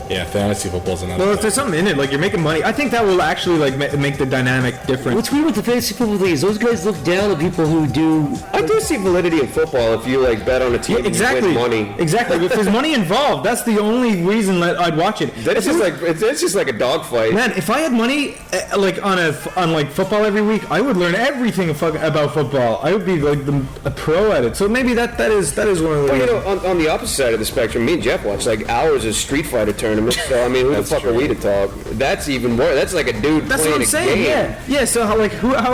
Yeah, fantasy football's another. Well, if there's something in it, like you're making money, I think that will actually like make the dynamic different. What's weird with the fantasy football thing is those guys look down at people who do. I do see validity in football if you like bet on a team and you win money. Exactly. If there's money involved, that's the only reason that I'd watch it. It's just like a dogfight. Man, if I had money like on like football every week, I would learn everything about football. I would be like a pro at it. So maybe that is one of the. Well, you know, on the opposite side of the spectrum, me and Jeff watch like hours of Street Fighter tournaments. So I mean, who the fuck are we to talk? That's even more. That's like a dude That's playing what I'm saying. game. Yeah. So how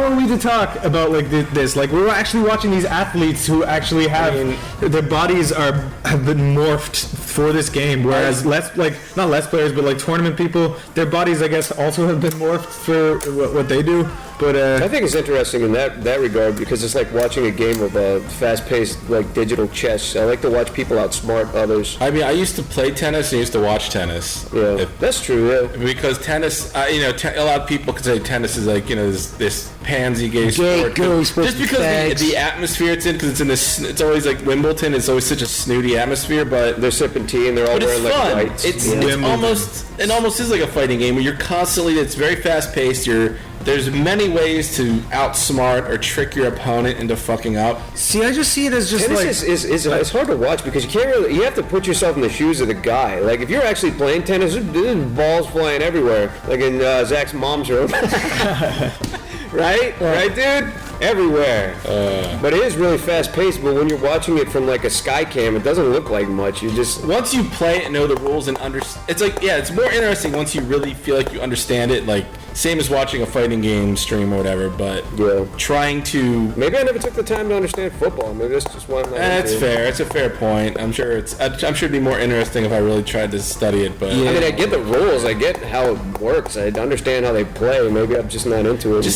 are we to talk about like this? Like we're actually watching these athletes who actually have their bodies have been morphed for this game, whereas not less players, but like tournament people, their bodies I guess also have been morphed for what they do. But I think it's interesting in that regard because it's like watching a game of fast-paced like digital chess. I like to watch people outsmart others. I mean, I used to play tennis and I used to watch tennis. Yeah, that's true. Yeah, because tennis, a lot of people could say tennis is like this pansy gay sport. Just because the atmosphere it's in, because it's in this, it's always like Wimbledon. It's always such a snooty atmosphere, but they're sipping tea and they're all wearing like fun. whites. It almost is like a fighting game where you're constantly. It's very fast-paced. There's many ways to outsmart or trick your opponent into fucking up. See, I just see it as just tennis it's hard to watch because you have to put yourself in the shoes of the guy. Like if you're actually playing tennis, there's balls flying everywhere, like in Zach's mom's room. Right, dude. Everywhere. But it is really fast-paced, but when you're watching it from like a sky cam, it doesn't look like much. You just... Once you play it and know the rules and it's like, it's more interesting once you really feel like you understand it, like, same as watching a fighting game stream or whatever, but trying to... Maybe I never took the time to understand football. Maybe that's just one... That's fair. It's a fair point. I'm sure it'd be more interesting if I really tried to study it, but... Yeah. I mean, I get the rules. I get how it works. I understand how they play. Maybe I'm just not into it. It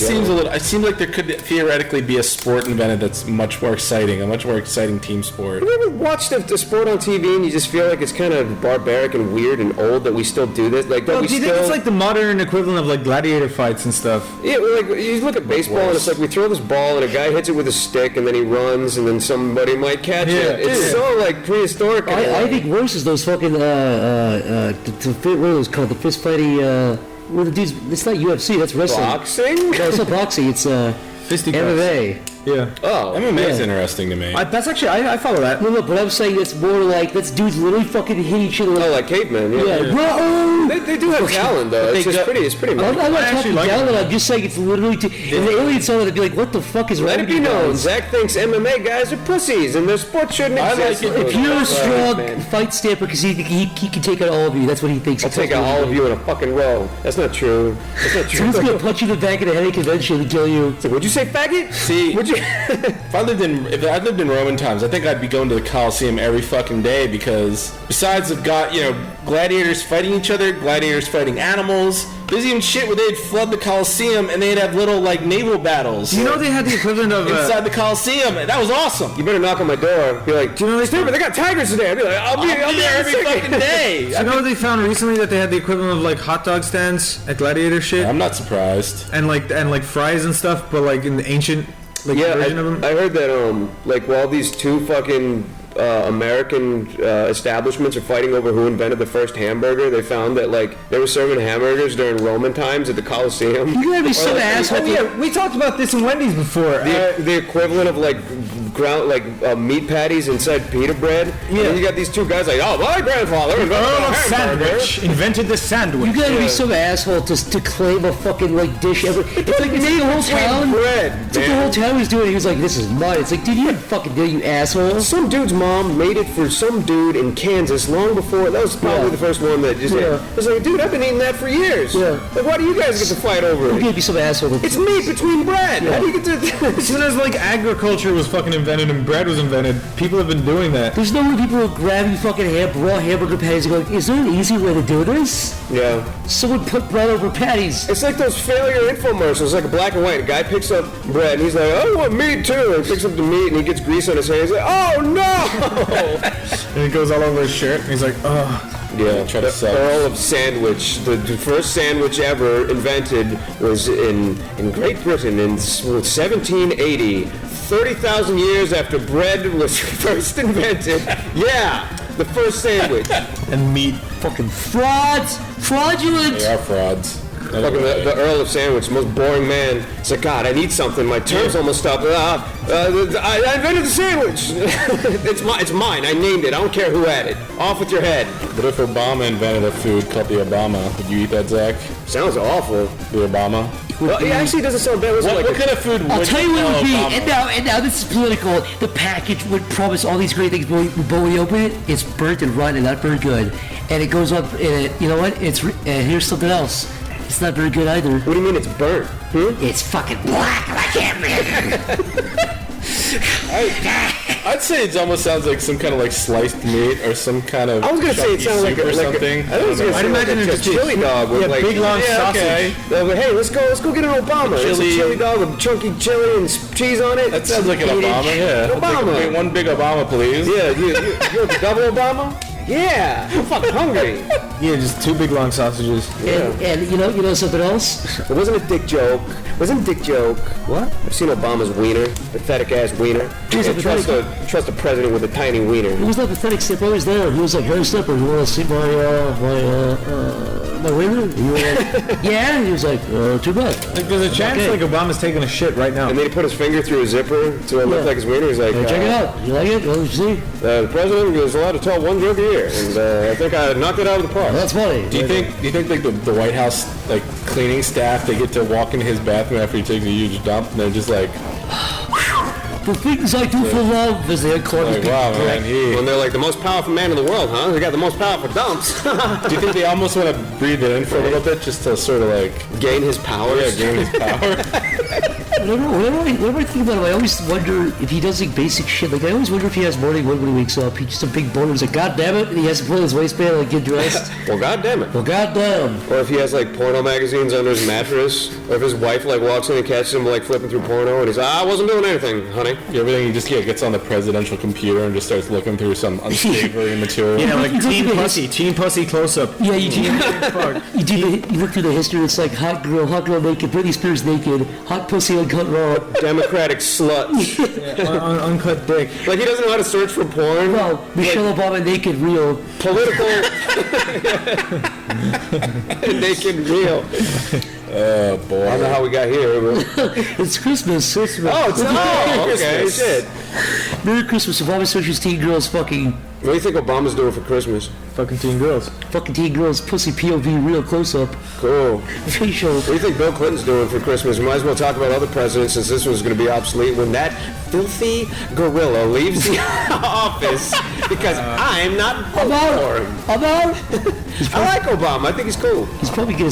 seems like there could theoretically be a sport invented that's much more exciting, a much more exciting team sport. Have you ever watched the sport on TV and you just feel like it's kind of barbaric and weird and old that we still do this? Like, do you think it's like the modern equivalent of like gladiator fights and stuff? Yeah, like you look at baseball and it's like we throw this ball and a guy hits it with a stick and then he runs and then somebody might catch it. It's so like prehistoric. I think worse is those fucking what are those called? The fist fighting. Well, the dudes, it's not UFC. That's wrestling. Boxing? No, it's not boxing. It's MMA. Yeah. Oh, MMA is interesting to me. That's actually I follow that. No, but I'm saying it's more like that's dudes literally fucking hit each other. Like cavemen. They do have talent though. It's pretty. I'm not talking talent. I'm just saying it's literally. If the alien saw it, I'd be like, what the fuck is wrong? Let it be known, Zach thinks MMA guys are pussies and their sport shouldn't exist. If you're a strong fight stamper, because he can take out all of you. That's what he thinks. I'll take out all of you in a fucking row. That's not true. That's not true. Someone's gonna punch you in the back of the head at a convention and kill you. Would you say faggot? See, if I lived in Roman times, I think I'd be going to the Coliseum every fucking day because besides gladiators fighting each other, gladiators fighting animals. There's even shit where they'd flood the Coliseum and they'd have little like naval battles. Do you know they had the equivalent of inside the Coliseum? That was awesome. You better knock on my door. Be like, do you know they got tigers today? I'll be like, I'll be there every fucking day. Do you know they found recently that they had the equivalent of like hot dog stands at gladiator shit? I'm not surprised. And like fries and stuff, but like in the ancient version of them. I heard that like while these two fucking American establishments are fighting over who invented the first hamburger, they found that like they were serving hamburgers during Roman times at the Coliseum. You gotta be so asshole. Oh yeah, we talked about this in Wendy's before. The equivalent of like ground meat patties inside pita bread. Yeah. And then you got these two guys like, oh, my grandfather invented the sandwich. You gotta be some asshole to claim a fucking like dish ever. It's like the whole town. It's like the whole town was doing it. He was like, this is mine. It's like, dude, you didn't fucking do it, you asshole. Some dude's mom made it for some dude in Kansas long before. That was probably the first one that just. Yeah. I was like, dude, I've been eating that for years. Yeah. Like, why do you guys get to fight over it? You gotta be some asshole. It's meat between bread. Yeah. How do you get to? As soon as like agriculture was fucking invented and bread was invented, people have been doing that. There's no way people are grabbing fucking raw hamburger patties and going, is there an easy way to do this? Yeah. Someone put bread over patties. It's like those failure infomercials, like a black and white. A guy picks up bread and he's like, I want meat too. And he picks up the meat and he gets grease on his hands. He's like, oh no! And it goes all over his shirt and he's like, oh. Yeah, the Earl of Sandwich. The first sandwich ever invented was in Great Britain in 1780. 30,000 years after bread was first invented. Yeah. The first sandwich. And meat. Fucking frauds! Fraudulent! They are frauds. Fucking the Earl of Sandwich, the most boring man. It's like, God, I need something. My term's almost up. I invented the sandwich. It's mine. I named it. I don't care who had it. Off with your head. What if Obama invented a food called the Obama? Would you eat that, Zach? Sounds awful. The Obama? Well, it actually doesn't sound bad. What kind of food would I'll tell you what it would be, Obama? and now this is political. The package would promise all these great things, but when you open it, it's burnt and rotten and not very good. And it goes up, and you know what? Here's something else. It's not very good either. What do you mean it's burnt? It's fucking black like him. I'd say it almost sounds like some kind of like sliced meat or some kind of. I was gonna say it sounds like or something. I'd imagine it's a chili dog with like big long sausage. Okay. Hey, let's go get an Obama. It's a chili dog with chunky chili and cheese on it. That sounds like an Obama. Yeah. Obama. One big Obama, please. Yeah, you want the double Obama? Yeah, I'm fucking hungry. Yeah, just 2 big long sausages. And you know something else? It wasn't a dick joke. What? I've seen Obama's wiener, pathetic ass wiener. He's a Trust a president with a tiny wiener. It was not pathetic. Step always there. He was like, "Harry Slipper, you want to see my wiener?" You were like, "Yeah." And he was like, "Too bad." Like, there's a chance like Obama's taking a shit right now. And then he put his finger through his zipper so it looked like his wiener. He's like, Check it out. You like it? What did you see? The president is allowed to tell one joke a year, and I think I knocked it out of the park. That's funny. Do you think like the White House like cleaning staff, they get to walk into his bathroom after he takes a huge dump and they're just like, The things I do for love is the unclothed. wow, man, When they're like the most powerful man in the world, huh? They got the most powerful dumps. Do you think they almost want to breathe it in for a little bit just to sort of like Gain his powers. yeah, gain his power? Whenever I think about him, I always wonder if he does like basic shit. Like I always wonder if he has morning wood when he wakes up. He's just a big boner. He's like, God damn it, and he has to pull his waistband and like, get dressed. Well, goddamn it. Well, goddamn. Or if he has like porno magazines under his mattress, or if his wife like walks in and catches him like flipping through porno, and he's like, I wasn't doing anything, honey. Everything he just gets on the presidential computer and just starts looking through some unsavory material. Yeah, like teen pussy close up. Yeah, you look through the history. It's like hot girl naked, Britney Spears naked, hot pussy uncut raw. Democratic slut. Uncut dick. Like he doesn't know how to search for porn. Well, Michelle Obama naked real. Political. Naked real. Oh boy. I don't know how we got here, but... It's Christmas. Oh, it's okay, shit. Merry Christmas. Obama searches teen girls fucking. What do you think Obama's doing for Christmas? Fucking teen girls. Fucking teen girls, pussy POV, real close up. Cool. Facial. What do you think Bill Clinton's doing for Christmas? We might as well talk about other presidents since this one's going to be obsolete when that filthy gorilla leaves the office because I'm not voting for him. I like Obama. I think he's cool. He's probably gonna.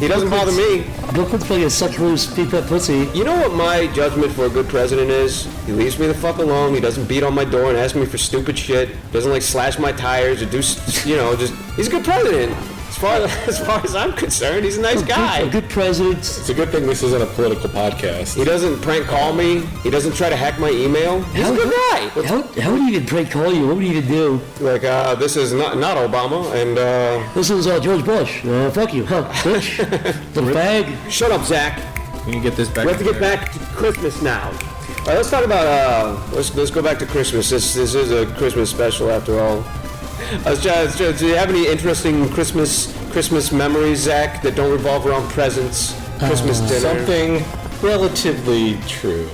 He doesn't bother me. Bill Clinton's probably gonna suck loose, beat that pussy. You know what my judgment for a good president is? He leaves me the fuck alone. He doesn't beat on my door and ask me for stupid shit. Doesn't like slash my tires or do, just he's a good president. As far as I'm concerned, he's a nice guy. A good president. It's a good thing this isn't a political podcast. He doesn't prank call me. He doesn't try to hack my email. He's a good guy. How would he even prank call you? What would he even do? Like, this is not Obama, and This is George Bush. Fuck you, huh, bitch. Little bag. Shut up, Zach. We can get this back. We have to get back to Christmas now. All right, let's talk about. Let's go back to Christmas. This is a Christmas special after all. Do you have any interesting Christmas memories, Zach, that don't revolve around presents, Christmas dinner? Something relatively true.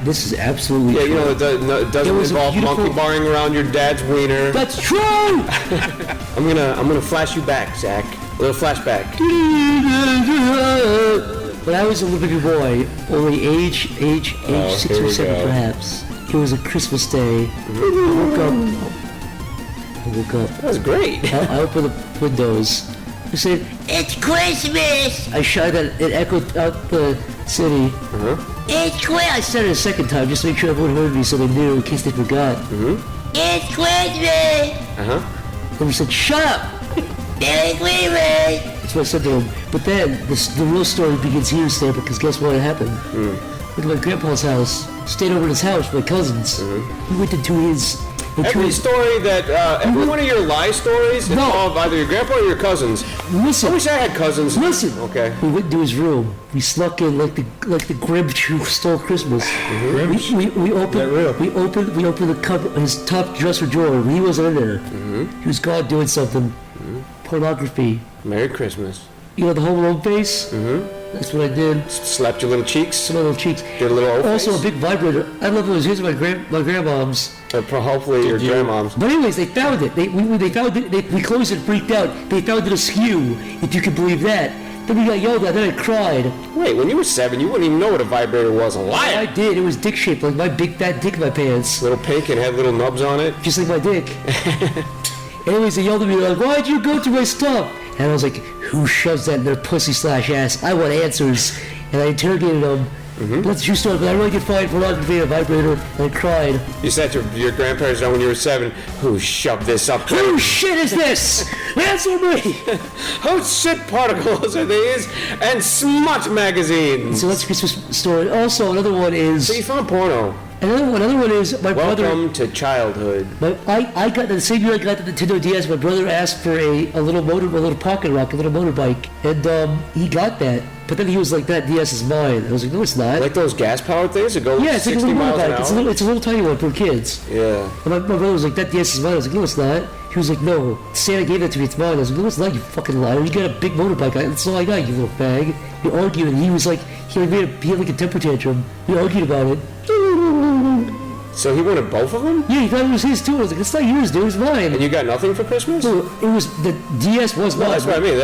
This is absolutely Yeah, true. you know, it doesn't was a involve beautiful- monkey barring around your dad's wiener. That's true! I'm gonna flash you back, Zach. A little flashback. When I was a little bigger boy, only age 6 here or we 7 go. perhaps, it was a Christmas day. I woke up. That was great. I opened the windows. I said, "It's Christmas!" I shouted it echoed out the city. It's Christmas! I said it a second time just to make sure everyone heard me so they knew in case they forgot. It's Christmas! Then we said, "Shut up!" Merry Christmas! That's what I said to him. But then, the real story begins here, Stan, because guess what happened? Went to my grandpa's house, stayed over at his house with my cousins. We went into his Every story that, every one of your lie stories involved either your grandpa or your cousins. Listen. I wish I had cousins. Listen. Okay. We went into his room. We snuck in like the Grinch who stole Christmas. Mm-hmm. We opened the cupboard, his top dresser drawer. He wasn't in there. Mm-hmm. He was gone doing something. Pornography. Merry Christmas. You know the Home Alone face? Mm-hmm. That's what I did. Slapped your little cheeks. Some little cheeks. Did a little old Also face? a big vibrator. I love those. Here's my grandmom's. Hopefully your grandmom's. But anyways, they found it. They found it. We closed it, freaked out. They found it askew, if you can believe that. Then we got yelled at. Then I cried. Wait, when you were 7, you wouldn't even know what a vibrator was. A liar. I did. It was dick shaped, like my big fat dick in my pants, Little pink and had little nubs on it. just like my dick. Anyways, they yelled at me like, "Why'd you go through my stuff?" And I was like, "Who shoves that in their pussy/ass? I want answers." And I interrogated them. That's a true story, but I really get fined for not conveying a vibrator, and I cried. You sat your grandparents down when you were 7. Who shoved this up there? Whose shit is this? Answer me! Whose shit particles are these? And smut magazines. So that's a Christmas story. Also, another one is... So you found porno. Another one is my brother... Welcome to childhood. I got the same year I got the Nintendo DS. My brother asked for a little pocket rock, a little motorbike, and he got that. But then he was like, "That DS is mine." I was like, "No, it's not." Like those gas-powered things that go Yeah, it's like a 60 little miles an motorbike. hour? It's a little tiny one for kids. Yeah. And my brother was like, "That DS is mine." I was like, "No, it's not." He was like, "No, Santa gave that to me. It's mine." I was like, "No, it's not. You fucking liar. You got a big motorbike. That's all I got. You little fag." We argued, and he was like, he had like a temper tantrum. We argued about it. So he wanted both of them? Yeah, he thought it was his too. I was like, "It's not yours, dude. It's mine." And you got nothing for Christmas? So it was the DS was mine. Well, that's what I mean.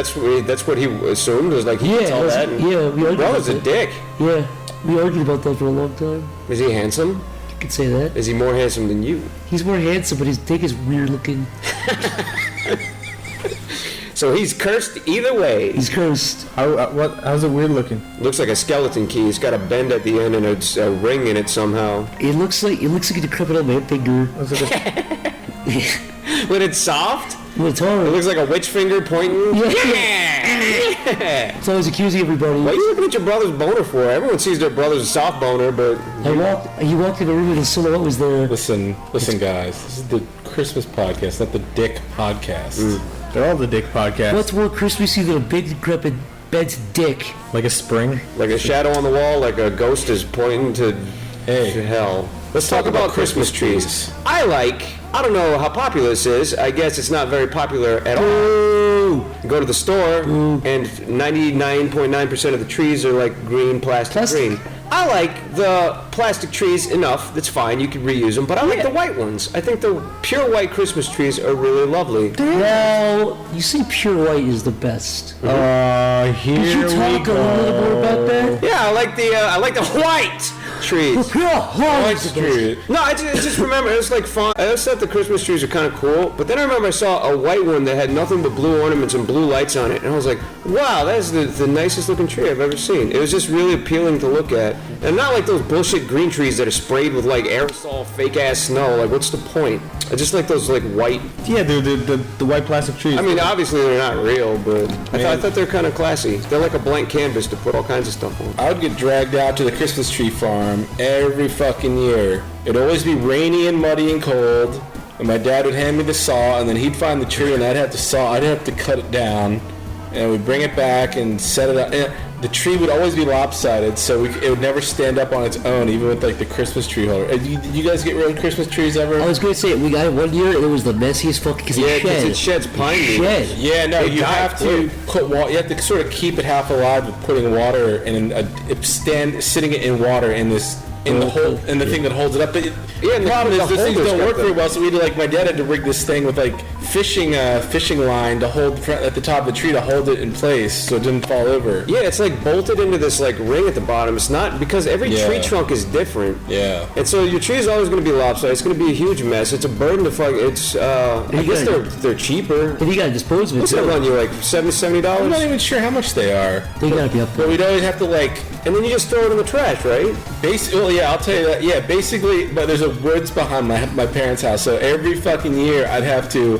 That's what he assumed. It was like he gets all that. And we argued. Brother's about a that. dick. Yeah, we argued about that for a long time. Is he handsome? You could say that. Is he more handsome than you? He's more handsome, but his dick is weird looking. So he's cursed either way. He's cursed. How's it weird looking? Looks like a skeleton key. It's got a bend at the end and it's a ring in it somehow. It looks like a decrepit old man finger. When it's soft, Well, it's it hard. looks like a witch finger pointing. Yeah. It's always accusing everybody. What are you looking at your brother's boner for? Everyone sees their brother's soft boner, but He walked in the room and his silhouette was there. Listen, guys. This is the Christmas podcast, not the Dick podcast. They're all the dick podcasts. What's more Christmassy than a big decrepit bent dick? Like a spring. like a shadow on the wall, like a ghost is pointing to Hey. hell. Let's talk about Christmas trees. I don't know how popular this is. I guess it's not very popular at all. Go to the store, and 99.9% of the trees are like green, plastic green. I like the plastic trees enough. That's fine. You can reuse them. But I like the white ones. I think the pure white Christmas trees are really lovely. Well, you say pure white is the best. Here Did you talk a little more about that? Yeah, I like the white trees. Pure white is the best. No, I just remember, it was like fun. I always thought the Christmas trees are kind of cool, but then I remember I saw a white one that had nothing but blue ornaments and blue lights on it, and I was like, wow, that is the nicest looking tree I've ever seen. It was just really appealing to look at. And not like those bullshit green trees that are sprayed with like aerosol, fake ass snow. Like, what's the point? I just like those like white. Yeah, the white plastic trees. I mean, obviously they're not real, but I thought they're kind of classy. They're like a blank canvas to put all kinds of stuff on. I would get dragged out to the Christmas tree farm every fucking year. It'd always be rainy and muddy and cold, and my dad would hand me the saw, and then he'd find the tree, and I'd have to cut it down, and we'd bring it back and set it up. And the tree would always be lopsided, so it would never stand up on its own, even with like the Christmas tree holder. Did you guys get rid of Christmas trees ever? I was going to say, we got it one year, and it was the messiest fucking, because Yeah, it because shed. it sheds pine needles. Shed. Yeah, no, They you die have to put water. You have to sort of keep it half alive with putting water and sitting it in water in the thing that holds it up. But and the problem the is those things holders don't got work the- very well. So my dad had to rig this thing with like fishing line to hold at the top of the tree to hold it in place so it didn't fall over. Yeah, it's like bolted into this like ring at the bottom. It's not because every Yeah. tree trunk is different. Yeah. And so your tree is always going to be lopsided. It's going to be a huge mess. It's a burden to fuck. It's I guess they're cheaper. And you got to dispose of it, What's that too. run you like $70? I'm not even sure how much they are. They got to be up But there. we'd always have to like. And then you just throw it in the trash, right? Well, yeah, I'll tell you that. Yeah, basically, but there's a woods behind my parents' house, so every fucking year I'd have to,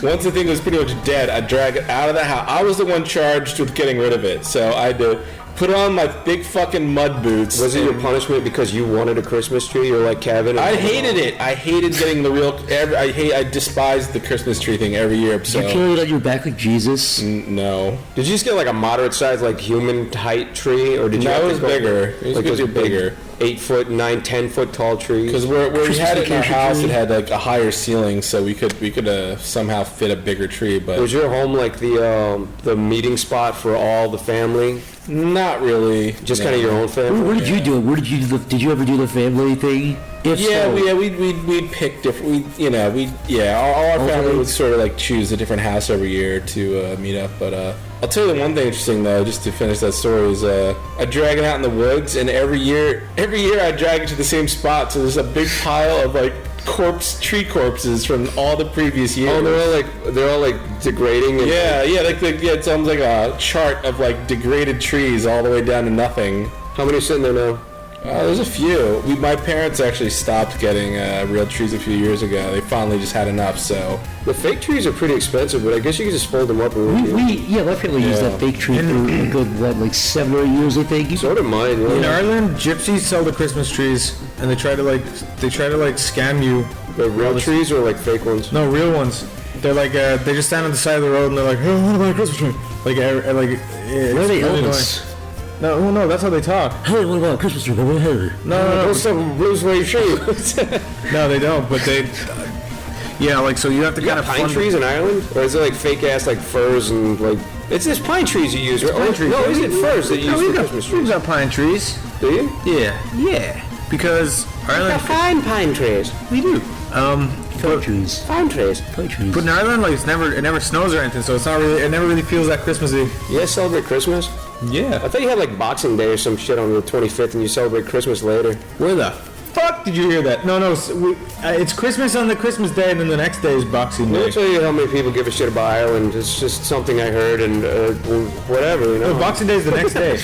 once the thing was pretty much dead, I'd drag it out of the house. I was the one charged with getting rid of it, so I had to put on my big fucking mud boots. Was it your punishment because you wanted a Christmas tree? You're like Kevin. I hated it. I hated getting the real. I despised the Christmas tree thing every year. So You carry it on your back like Jesus. no. Did you just get like a moderate size, like human height tree, or did you? No, have it to was go bigger. with, It was like those bigger. big 8 foot, 9, 10 foot tall trees. Because where we had it in our Christmas house, tree. it had like a higher ceiling, so we could somehow fit a bigger tree. But Was your home like the meeting spot for all the family? not really. Just kind of your own family? Where did you do it? Where did you do did you ever do the family thing? If so, we'd pick different. All our family would sort of like choose a different house every year to meet up. But I'll tell you the one thing interesting though, just to finish that story, is I drag it out in the woods, and every year I drag it to the same spot. So there's a big pile of like tree corpses from all the previous years. Oh, they're all like degrading. And it's almost like a chart of like degraded trees all the way down to nothing. How many are sitting there now? There's a few. My parents actually stopped getting real trees a few years ago. They finally just had enough, so... The fake trees are pretty expensive, but I guess you can just fold them up and my family used that fake tree for a good, 7 or 8 years, I think. So did mine, yeah. In Ireland, gypsies sell the Christmas trees, and they try to scam you. The real trees or like fake ones? No, real ones. They're like they just stand on the side of the road and they're like, "Oh, I want to buy a Christmas tree." Where are they Elvis? No, that's how they talk. Hey, what about Christmas tree? No, Those some blues for your shoes. no, they don't. But they, so you have to You kind got of pine trees in Ireland? Or is it like fake ass like firs and like... It's just pine trees you use, right? Pine trees. No, is it firs that you use for Christmas We've trees? got pine trees. Do you? Yeah. Because Ireland, fine pine trees. we do. Pine trees. Pine trees. Pine trees. But in Ireland, like it never snows or anything, so it never really feels that Christmassy. You guys celebrate Christmas? Yeah. I thought you had like Boxing Day or some shit on the 25th and you celebrate Christmas later. Where the fuck did you hear that? No, it's Christmas on the Christmas day, and then the next day is Boxing Let Day. me tell you how many people give a shit about Ireland. It's just something I heard and whatever, you know. No, Boxing Day is the next day.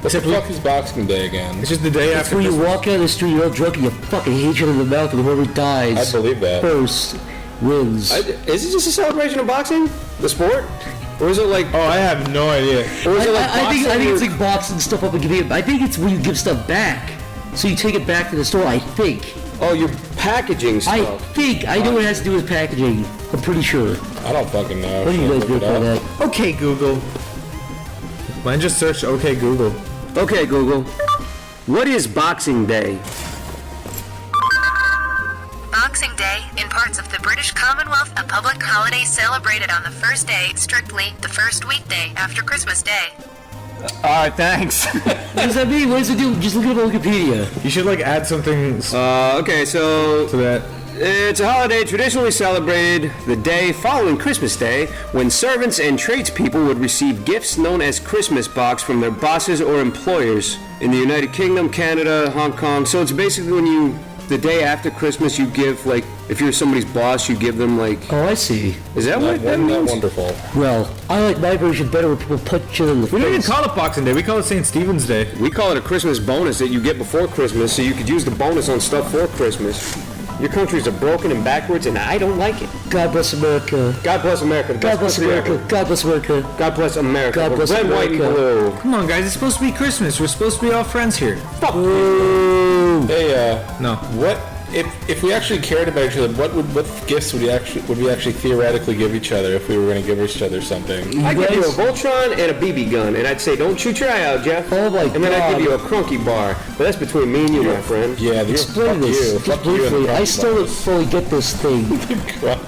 What the fuck is Boxing Day again? It's just the day That's after where you Christmas. walk out of the street, you're all drunk, and you fucking hate each other in the mouth, and whoever dies I believe that. first wins. Is it just a celebration of boxing? The sport? Or is it like... Oh, I have no idea. Or is it like I think boxing it's or- like boxing stuff up and giving it. I think it's when you give stuff back. So you take it back to the store, I think. Oh, you're packaging stuff. I know it has to do with packaging. I'm pretty sure. I don't fucking know. What do you Should I guys look do it for up? that? Okay, Google. Mine just searched OK Google. Okay, Google. What is Boxing Day? Boxing Day, in parts of the British Commonwealth, a public holiday celebrated on the first day, strictly the first weekday after Christmas Day. Alright, thanks. What does that mean? What does it do? Just look it up on Wikipedia. You should add something Okay, so... to that. It's a holiday traditionally celebrated the day following Christmas Day, when servants and tradespeople would receive gifts known as Christmas box from their bosses or employers in the United Kingdom, Canada, Hong Kong. So it's basically when the day after Christmas, you give, if you're somebody's boss, you give them, Oh, I see. is that what that Wasn't that means? wonderful? Well, I like my version better where people punch each other in the We don't even face. call it Boxing Day. We call it St. Stephen's Day. We call it a Christmas bonus that you get before Christmas, so you could use the bonus on stuff for Christmas. Your countries are broken and backwards, and I don't like it. God bless America. God bless America. the God best bless country America. ever. God bless America. God bless America. God We're bless red, white, and America. blue. Come on, guys. It's supposed to be Christmas. We're supposed to be all friends here. Hey, No. what if we actually cared about each other? What gifts would we actually theoretically give each other if we were going to give each other something? I'd give you a guys- Voltron and a BB gun, and I'd say, don't shoot your eye out, Jeff. Oh my And then I'd give God. you a crunky bar. But that's between me and you, my friend. Yeah, Explain fuck this. you. Just Fuck you and briefly. the I still don't fully get this thing.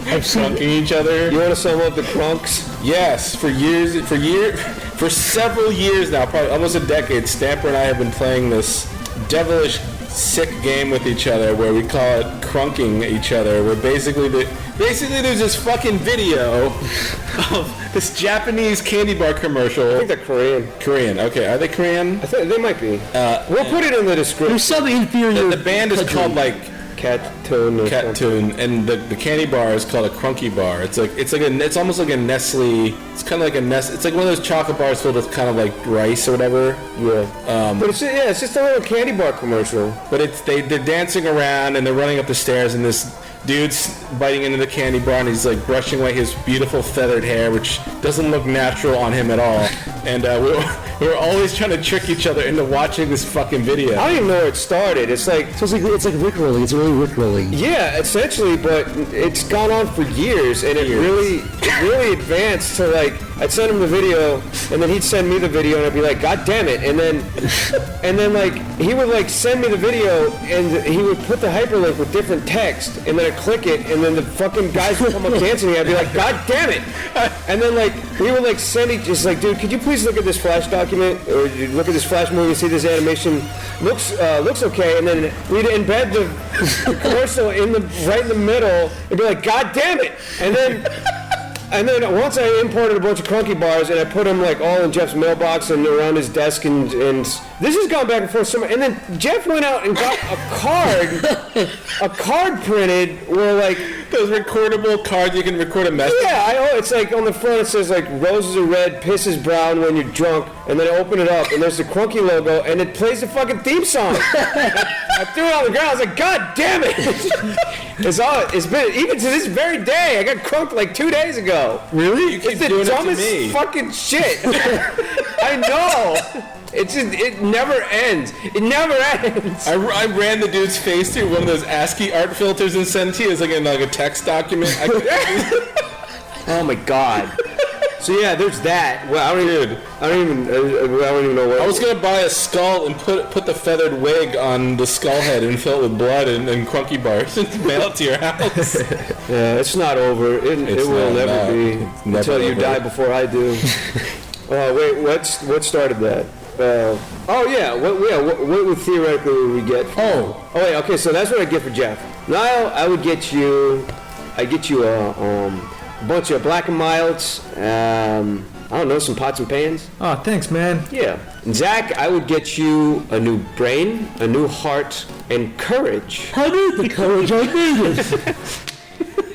I've seen Crunking each other. You want to sum up the crunks? Yes, for several years now, probably almost a decade, Stamper and I have been playing this devilish, sick game with each other where we call it crunking each other. Where basically there's this fucking video of this Japanese candy bar I commercial. think they're Korean. Korean. Okay, are they Korean? I think they might be. We'll put it in the description. There's some inferior. The band is country. called Cat Tune. Cat Tune, and the candy bar is called a crunky bar. It's almost like a Nestle It's kind of like a nest. It's like one of those chocolate bars filled with kind of like rice or whatever. Yeah. But it's just a little candy bar commercial. But they're dancing around and they're running up the stairs, and this dude's biting into the candy bar, and he's like brushing away his beautiful feathered hair, which doesn't look natural on him at all. And we were always trying to trick each other into watching this fucking video. I don't even know where it started. It's like So it's like Rickrolling. It's really Rickrolling. yeah, essentially, but it's gone on for years, and it really advanced to like I'd send him the video, and then he'd send me the video, and I'd be like, God damn it, and then like he would like send me the video, and he would put the hyperlink with different text, and then I'd click it, and then the fucking guys would come up dancing, and I'd be like, God damn it, and then like he would like send it, just like, dude, could you please look at this Flash document, or look at this Flash movie and see this animation looks okay, and then we'd embed the commercial right in the middle, and be like, God damn it, and then once I imported a bunch of Crunky bars and I put them like all in Jeff's mailbox and around his desk, and this has gone back and forth so much. And then Jeff went out and got a card printed where like Those recordable cards you can record a message. yeah, it's like on the front it says like roses are red, piss is brown when you're drunk, and then I open it up and there's the Crunky logo and it plays the fucking theme song. I threw it on the ground. I was like, God damn it! It's been even to this very day. I got crunked like 2 days ago. Really? You keep It's the doing it to dumbest me. fucking shit. I know. It never ends. It never ends. I ran the dude's face through one of those ASCII art filters and sent to you as like a text document. Oh my god. So yeah, there's that. Well, I don't even know what. I was gonna buy a skull and put the feathered wig on the skull head and fill it with blood and Crunky bars and mail it to your house. Yeah, it's not over. It will never be until you die before I do. Wait, what started that? What theoretically would we get? Wait, okay, so that's what I get for Jeff. Niall, I'd get you a bunch of Black and Milds, I don't know, some pots and pans. Oh, thanks, man. Yeah. And Zach, I would get you a new brain, a new heart, and courage. I need the courage. I need it.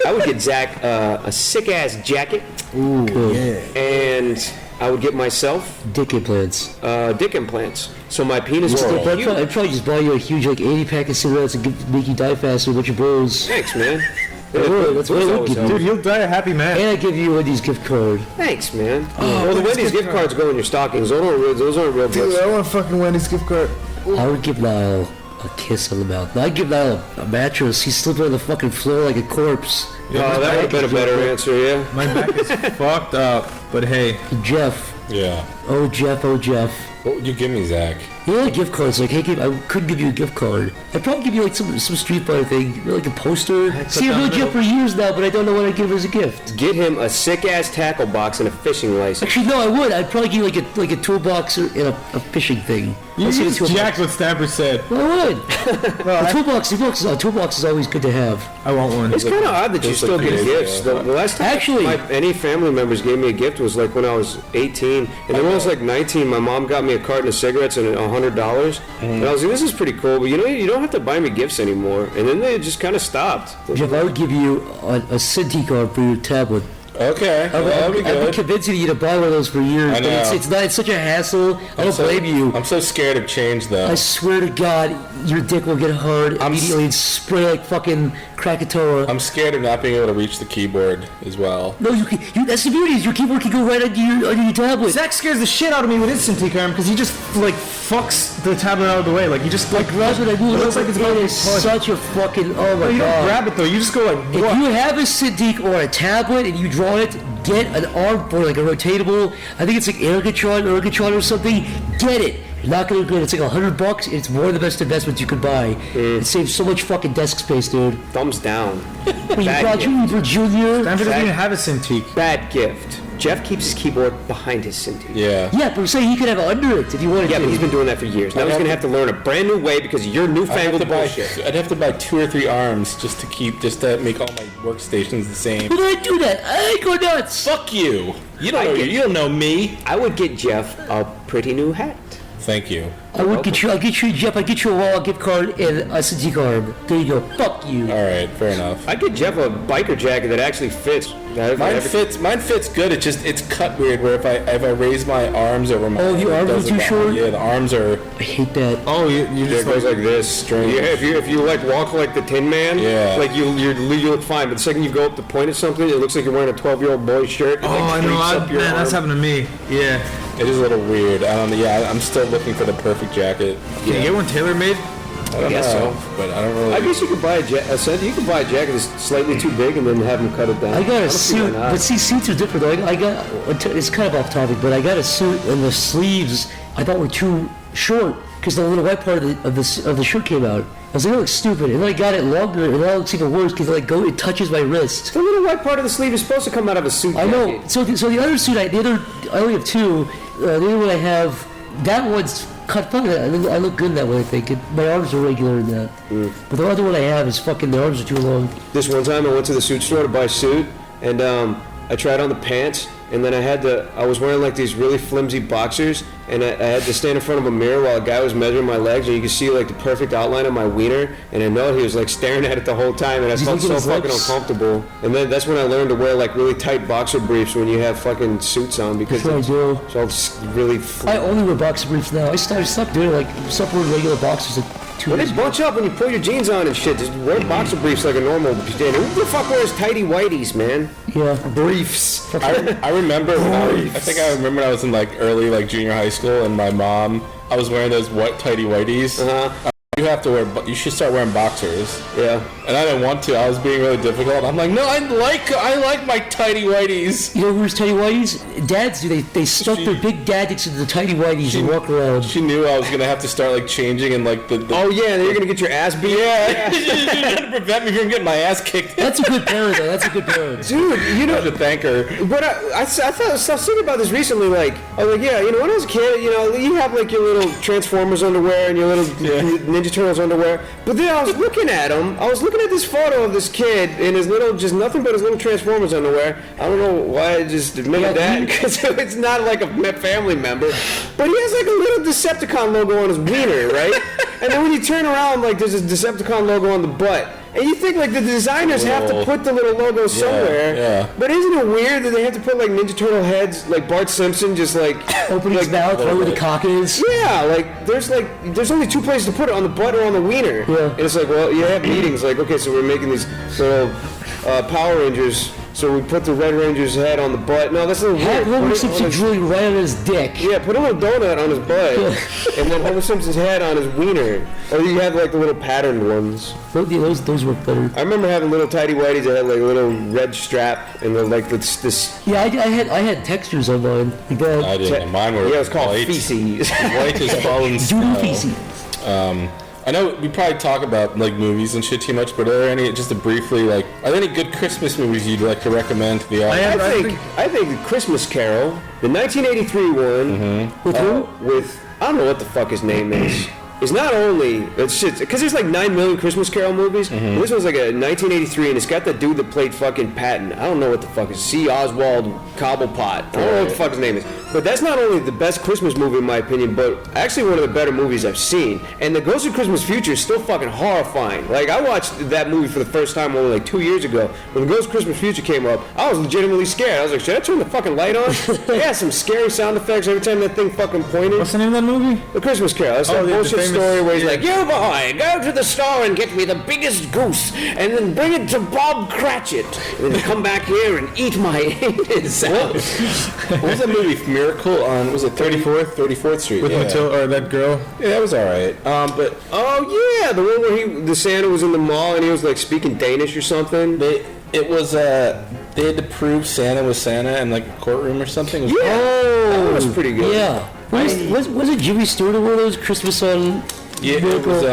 I would get Zach a sick-ass jacket. Ooh, yeah. And I would get myself Dick implants. dick implants. So my penis will I'd be probably just buy you a huge 80 pack of cigarettes and make you die faster with your bros. Thanks, man. That's what I would give you. Dude, you'll die a happy man. And I give you a Wendy's gift card. Thanks, man. Well, the Wendy's gift cards go in your stockings. Those aren't real Dude, gifts. I want a fucking Wendy's gift card. I would give Niall a kiss on the mouth. I'd give Niall a mattress. He's sleeping on the fucking floor like a corpse. Oh, that would have been a better answer, yeah. My back is fucked up, but hey. Jeff. Yeah. Oh, Jeff. What would you give me, Zach? You know, gift cards. Like, hey, I could give you a gift card. I'd probably give you like some Street Fighter thing, you know, like a poster. See, I've known Jeff for years now, but I don't know what I'd give as a gift. Get him a sick-ass tackle box and a fishing license. Actually, no, I would. I'd probably give you like a toolbox and a fishing thing. You I'd say just a toolbox. jacked what Stamper said. Well, I would. A toolbox is always good to have. I want one. It's kind of odd that you still get gifts. The last time Actually- any family members gave me a gift was like when I was 18. And then when I was like 19, my mom got me a carton of cigarettes and $100. And I was like, this is pretty cool, but you don't have to buy me gifts anymore. And then they just kind of stopped. Jeff, I would give you a Cinti card for your tablet. Okay, that'd be I've been good. convincing you to buy one of those for years, I but know. it's such a hassle. I don't blame you. I'm so scared of change, though. I swear to God, your dick will get hard immediately and spray like fucking Krakatoa. I'm scared of not being able to reach the keyboard as well. No, that's the beauty. Is your keyboard can go right under your tablet. Zach scares the shit out of me with instant arm because he just like fucks the tablet out of the way. Like he just like That's what I do. It looks like it's it going is such a fucking No, oh my you don't God. grab it though. You just go like If what? you have a Cintiq or a tablet and you draw it, get an arm board, like a rotatable. I think it's like Ergotron or something. Get it. You're not gonna regret it. It's like $100. It's one of the best investments you could buy. It saves so much fucking desk space, dude. Thumbs down. When you Bad brought gift. you for junior. Stamper doesn't even have a Cintiq. Bad gift. Jeff keeps his keyboard behind his Cintiq. Yeah. Yeah, but I'm saying he could have it under it if you wanted Yeah, to. but he's been doing that for years. Now he's going to have to learn a brand new way because of your newfangled bullshit. I'd have to buy 2 or 3 arms just to make all my workstations the same. Why did I do that? I go nuts. Fuck you. You don't know me. I would get Jeff a pretty new hat. Thank you. I'll get you, Jeff. I'll get you a Walmart gift card and a CD card. There you go. Fuck you. All right, fair enough. I'd get Jeff a biker jacket that actually fits. Mine fits good. It's cut weird. Where if I raise my arms over my the arms are too short. Yeah, the arms are. I hate that. Oh, you just goes like this. Strange. Yeah, if you like walk like the Tin Man, yeah, like you look fine. But the second you go up to point at something, it looks like you're wearing a 12-year-old boy's shirt. Oh, I know. Man, that's happened to me. Yeah. It is a little weird. I'm still looking for the perfect jacket. Can you get one tailor made? I guess so, but I don't really. I guess you could buy a jacket that's slightly too big and then have them cut it down. I got a suit, but see, suits are different. Though. I got it's kind of off topic, but I got a suit and the sleeves I thought were too short because the little white part of the shirt came out. I was like, it looks stupid, and then I got it longer, and now it looks even worse because it touches my wrist. The little white part of the sleeve is supposed to come out of a suit. I know. So the other suit, I only have two. The other one I have, that one's cut fine. I look good in that one, I think. My arms are regular in that. But the other one I have is fucking, the arms are too long. This one time I went to the suit store to buy a suit, and I tried on the pants, and then I was wearing like these really flimsy boxers, and I had to stand in front of a mirror while a guy was measuring my legs, and you could see like the perfect outline of my wiener, and I know he was like staring at it the whole time, and I felt so fucking uncomfortable. And then that's when I learned to wear like really tight boxer briefs when you have fucking suits on, because That's what I do. it's all just really. I only wear boxer briefs now. I stopped doing it, stopped wearing regular boxers like 2 When years they ago. bunch up when you pull your jeans on and shit, just wear boxer briefs like a normal dude. Who the fuck wears tighty whities, man? Yeah. Briefs. I remember when I think I remember when I was in like early like junior high school, and my mom, I was wearing those tighty whities. You should start wearing boxers. Yeah. And I didn't want to. I was being really difficult. I'm like, no, I like my tighty whities. You know who wears tighty whities? Dads do. They stuff their big dad dicks into the tighty whities and walk around. She knew I was gonna have to start like changing and like the Oh yeah, and you're gonna get your ass beat. yeah. She's trying to prevent me from getting my ass kicked. That's a good parent, though. That's a good parent. Dude, you know, I had to thank her. but I was thinking about this recently. Like, I was like, yeah, you know, when I was a kid, you know, you have like your little Transformers underwear and your little Ninja Turtles underwear. But then I was looking at them. I was looking at this photo of this kid in his little, just nothing but his little Transformers underwear. I don't know why I just admitted that, because it's not like a family member. But he has like a little Decepticon logo on his wiener, right? And then when you turn around, like there's a Decepticon logo on the butt. And you think like the designers have to put the little logo somewhere. Yeah. But isn't it weird that they have to put like Ninja Turtle heads, like Bart Simpson, just like Opening his mouth, right where the cock is. yeah, like there's only two places to put it, on the butt or on the wiener. Yeah. And it's like, well, you have meetings like, okay, so we're making these little Power Rangers. So we put the Red Ranger's head on the butt. No, that's a little weird. Have Homer Put it Simpson on his- drooling right on his dick. Yeah, put a little donut on his butt, and then Homer Simpson's head on his wiener. Or you have like the little patterned ones. Those work better. I remember having little tidy whities that had like a little red strap and then like this. Yeah, I had textures on mine. Like that. I didn't. Mine were Yeah, it's called white. feces. White is fallen Doodle snow. feces. I know we probably talk about like movies and shit too much, but are there any, just to briefly, like, are there any good Christmas movies you'd like to recommend to the audience? I think the Christmas Carol, the 1983 one, With who? with I don't know what the fuck his name is. It's not only it's shit because there's like 9 million Christmas Carol movies. This one's like a 1983, and it's got the dude that played fucking Patton. I don't know what the fuck is C. Oswald Cobblepot. I don't know what the fuck his name is. But that's not only the best Christmas movie in my opinion, but actually one of the better movies I've seen. And the Ghost of Christmas Future is still fucking horrifying. Like I watched that movie for the first time only like 2 years ago. When the Ghost of Christmas Future came up, I was legitimately scared. I was like, should I turn the fucking light on? They had some scary sound effects every time that thing fucking pointed. What's the name of that movie? The Christmas Carol. That's that the bullshit famous- story where he's yeah. like, you boy, go to the store and get me the biggest goose, and then bring it to Bob Cratchit, and then come back here and eat my anus out. What was that movie? Miracle on, was it 34th Street? With Matilda, or that girl? Yeah, that was alright. But Oh yeah, the one where the Santa was in the mall and he was like speaking Danish or something. they had to prove Santa was Santa in like a courtroom or something. It was- That was pretty good. Yeah. Was it Jimmy Stewart or one of those Christmas on? Yeah, it Miracle? was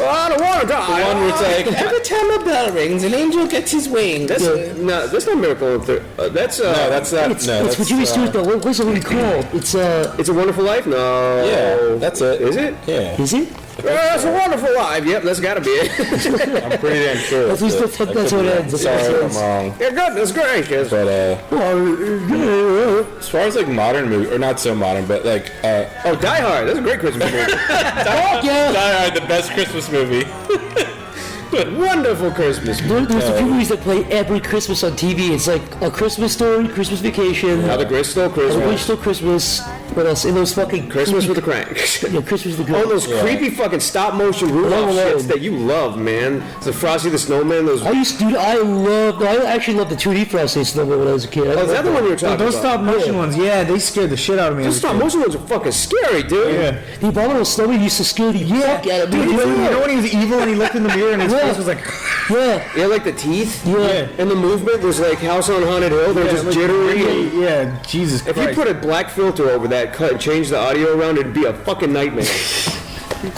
Oh, I don't want to die. the one where it's like every time a bell rings, an angel gets his wings. That's not Miracle on Third. That's No, that's that. It's No, with that's Jimmy Stewart though. What's it really called? It's It's a Wonderful Life. No. Yeah, that's it. Is it? Yeah. Is it? It's a Wonderful Life. Yep, that's got to be it. I'm pretty damn sure. At least that's what it ends. Sorry if I'm wrong. Yeah, goodness gracious. But as far as like modern movie, or not so modern, but like Die Hard. That's a great Christmas movie. Yeah. Die Hard, the best Christmas movie. Wonderful Christmas movie. There's a few movies that play every Christmas on TV. It's like A Christmas Story, Christmas Vacation, Now the Grinch Stole The Christmas. Grinch Stole Christmas. What else? And those fucking Christmas with creepy, a Crank. yeah, Christmas with the All Grinch. those creepy fucking stop motion Rudolph Home Alone. shits that you love, man. The Frosty the Snowman. Those. I actually loved the 2D Frosty Snowman when I was a kid. Oh, is that the one you were talking Those about? stop motion ones, yeah, they scared the shit out of me. Those stop motion ones are fucking scary, dude. Yeah. The abominable snowman used to scare the fuck out of me. Dude, you know when he was evil and he looked in the mirror and his Yeah. face was like, Yeah. Yeah, like the teeth. Yeah. And the movement was like House on Haunted Hill. They're just like, jittery. And yeah, Jesus if you Christ. put a black filter over that, cut and change the audio around, it'd be a fucking nightmare.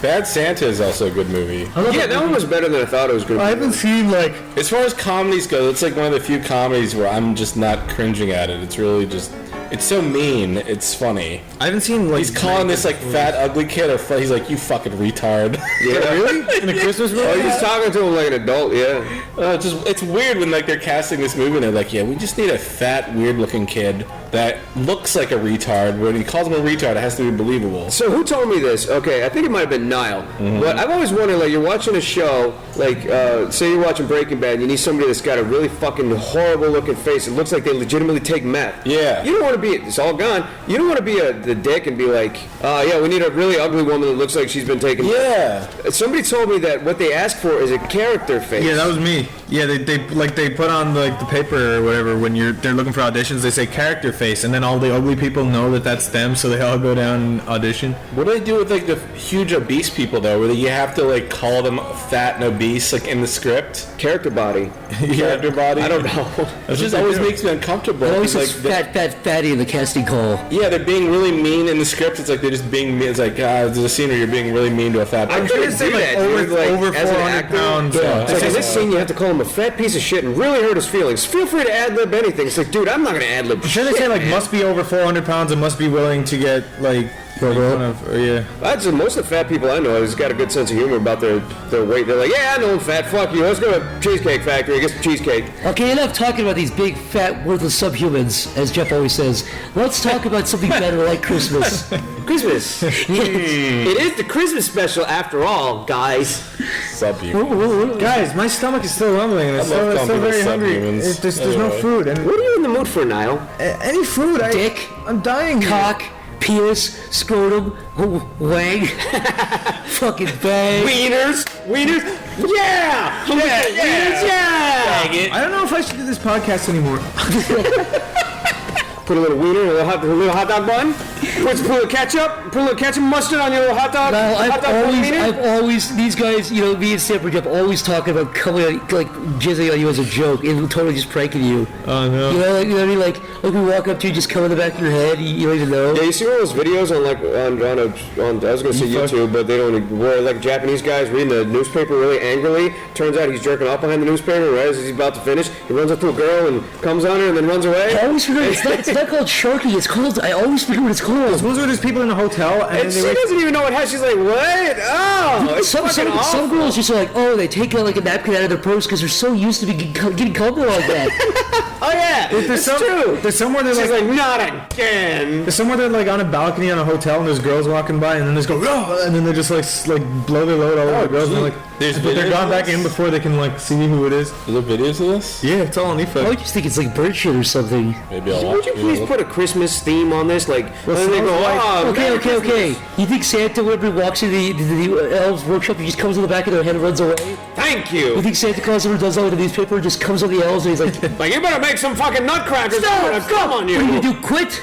Bad Santa is also a good movie. Yeah, that one was better than I thought it was going to I be. haven't seen like As far as comedies go, it's like one of the few comedies where I'm just not cringing at it. It's really just, it's so mean. It's funny. I haven't seen like He's calling this like fat ugly kid, or he's like, you fucking retard. Yeah, really? in a Christmas movie. Oh, he's talking to him like an adult, yeah. It's weird when like they're casting this movie and they're like, yeah, we just need a fat, weird looking kid that looks like a retard. When he calls him a retard, it has to be believable. So who told me this? Okay, I think it might have been Niall. But I've always wondered, like, you're watching a show, like, say you're watching Breaking Bad, and you need somebody that's got a really fucking horrible looking face. It looks like they legitimately take meth. Yeah. You don't want to be, it's all gone. You don't want to be the dick and be like, yeah, we need a really ugly woman that looks like she's been taking Yeah. Somebody told me that what they ask for is a character face. Yeah, that was me. Yeah, they put on like the paper or whatever when they're looking for auditions. They say character face, and then all the ugly people know that that's them, so they all go down and audition. What do they do with like the huge obese people though, where you have to like call them fat and obese like in the script? Character body. Character body. I don't know. It just always makes me uncomfortable. It always Like, says fatty in the casting call. yeah, they're being really mean in the script. It's like they're just being mean. It's like there's a scene where you're being really mean to a fat I person. couldn't say that, dude, like, over as an 400 actor. pounds. Yeah. It's like, in this scene, you have to call him a fat piece of shit and really hurt his feelings. Feel free to ad-lib anything. It's like, dude, I'm not going to ad-lib Should they say like must be over 400 pounds and must be willing to get like kind of, yeah. That's most of the fat people I know has got a good sense of humor about their weight. They're like, yeah, I know I'm fat. Fuck you. Let's go to Cheesecake Factory. Get some cheesecake. Okay, enough talking about these big, fat, worthless subhumans, as Jeff always says. Let's talk about something better like Christmas. Christmas. It is the Christmas special after all, guys. Sub you. Guys, my stomach is still rumbling. And it's I love still calling very people hungry. subhumans. There's no Anyway. food. And What are you in the mood for, Niall? any food, Dick, I'm dying. cock, penis, scrotum, wang, fucking bang. Wieners. Wieners. Yeah. Wieners, yeah. I don't know if I should do this podcast anymore. Put a little wiener in a little hot dog bun. Put a little ketchup. Put a little ketchup mustard on your little hot dog. Now, hot dog wiener. I've always, these guys, you know, me and Stanford Jeff, always talking about coming out, like, jizzing on you as a joke and totally just pranking you. Oh no. You know, like, you know what I mean? Like we walk up to you, just come in the back of your head, you don't even know. Yeah, you see all those videos on I was gonna say YouTube, but they don't. Where like Japanese guys reading the newspaper really angrily. Turns out he's jerking off behind the newspaper. Right as he's about to finish, he runs up to a girl and comes on her and then runs away. I always forget, it's not called Sharky, it's called, I always forget what it's called. Those are just people in a hotel and And then she doesn't even know what has. She's like, what? Oh, it's Some fucking awful. girls just are like, oh, they take out like a napkin out of their purse because they're so used to getting comfortable like that. Oh yeah, it's true. There's somewhere they're She's like, like, not again. there's somewhere they're like on a balcony on a hotel and there's girls walking by and then there's go, oh, and then they just like blow their load all over the girls and they're like, There's but they're videos gone of back this? in before they can like see who it is. Are there videos of this? Yeah, it's all on I eFoot. would just think it's like bird shit or something. Maybe I'll Would you watch please it. put a Christmas theme on this? Like, and then they go, oh, Okay. You think Santa, whenever he walks into the elves' workshop, he just comes on the back of their head and runs away? Thank You you. think Santa Claus ever does that with the newspaper and just comes on the elves and he's like, Like, you better make some fucking nutcrackers. Come on, what are you you. gonna do, quit?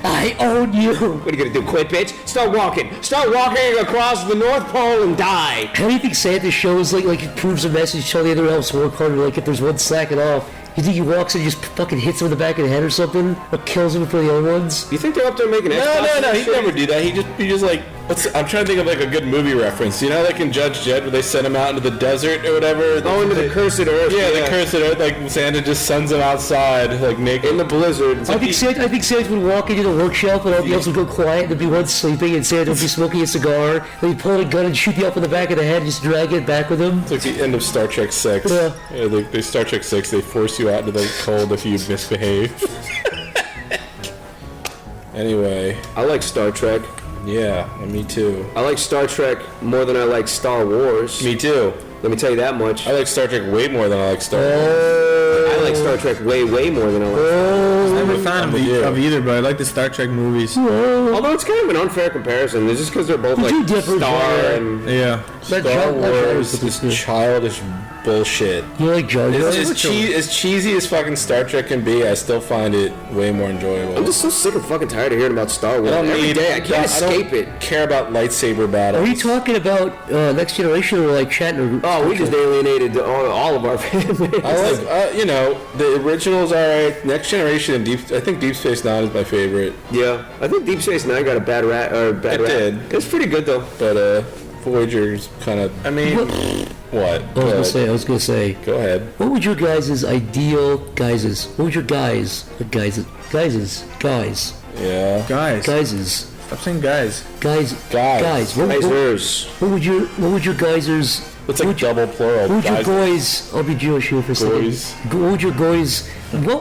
I own you. What are you gonna do? Quit, bitch? Start walking. Start walking across the North Pole and die. How do you think Santa shows, like he proves a message, tell the other elves to work harder, like if there's one slacking off? You think he walks and just fucking hits him in the back of the head or something? Or kills him for the other ones? You think they're up there making Xboxes No, and he'd shit? never do that. He just like I'm trying to think of like a good movie reference. You know, like in Judge Dredd, where they send him out into the desert or whatever. Oh, into the cursed earth. Yeah, the cursed earth. Like Santa just sends him outside, like naked in the blizzard. I think Santa would walk into the workshop and all the elves would go quiet. There'd be one sleeping, and Santa would be smoking a cigar. Then he'd pull out a gun and shoot the elf in the back of the head, and just drag it back with him. It's like the end of Star Trek 6. Yeah. They Star Trek 6. They force you out into the cold if you misbehave. Anyway, I like Star Trek. Yeah, me too. I like Star Trek more than I like Star Wars. Me too. Let me tell you that much. I like Star Trek way more than I like Star Wars. I like Star Trek way more than I like Star Wars. I'm a fan of either, but I like the Star Trek movies. Although it's kind of an unfair comparison. It's just because they're both like Star and... Yeah. Star Wars is childish bullshit. You like Jar Jar? As cheesy as fucking Star Trek can be, I still find it way more enjoyable. I'm just so sick and fucking tired of hearing about Star Wars. Every day, I can't escape it. Care about lightsaber battles. Are you talking about Next Generation or like Shatner? Oh, we just alienated all of our family. I like, the originals are alright. Next Generation and I think Deep Space Nine is my favorite. Yeah, I think Deep Space Nine got a bad rap. It did. It's pretty good though. But Voyager's kind of. I mean, what? I was gonna say. Go ahead. What would your guys' ideal guises? What would your guys? Yeah. Guises. Stop saying guys. Guys. What would your guysers? It's like double plural. What would your guys? I'll be Jewish here for a second. What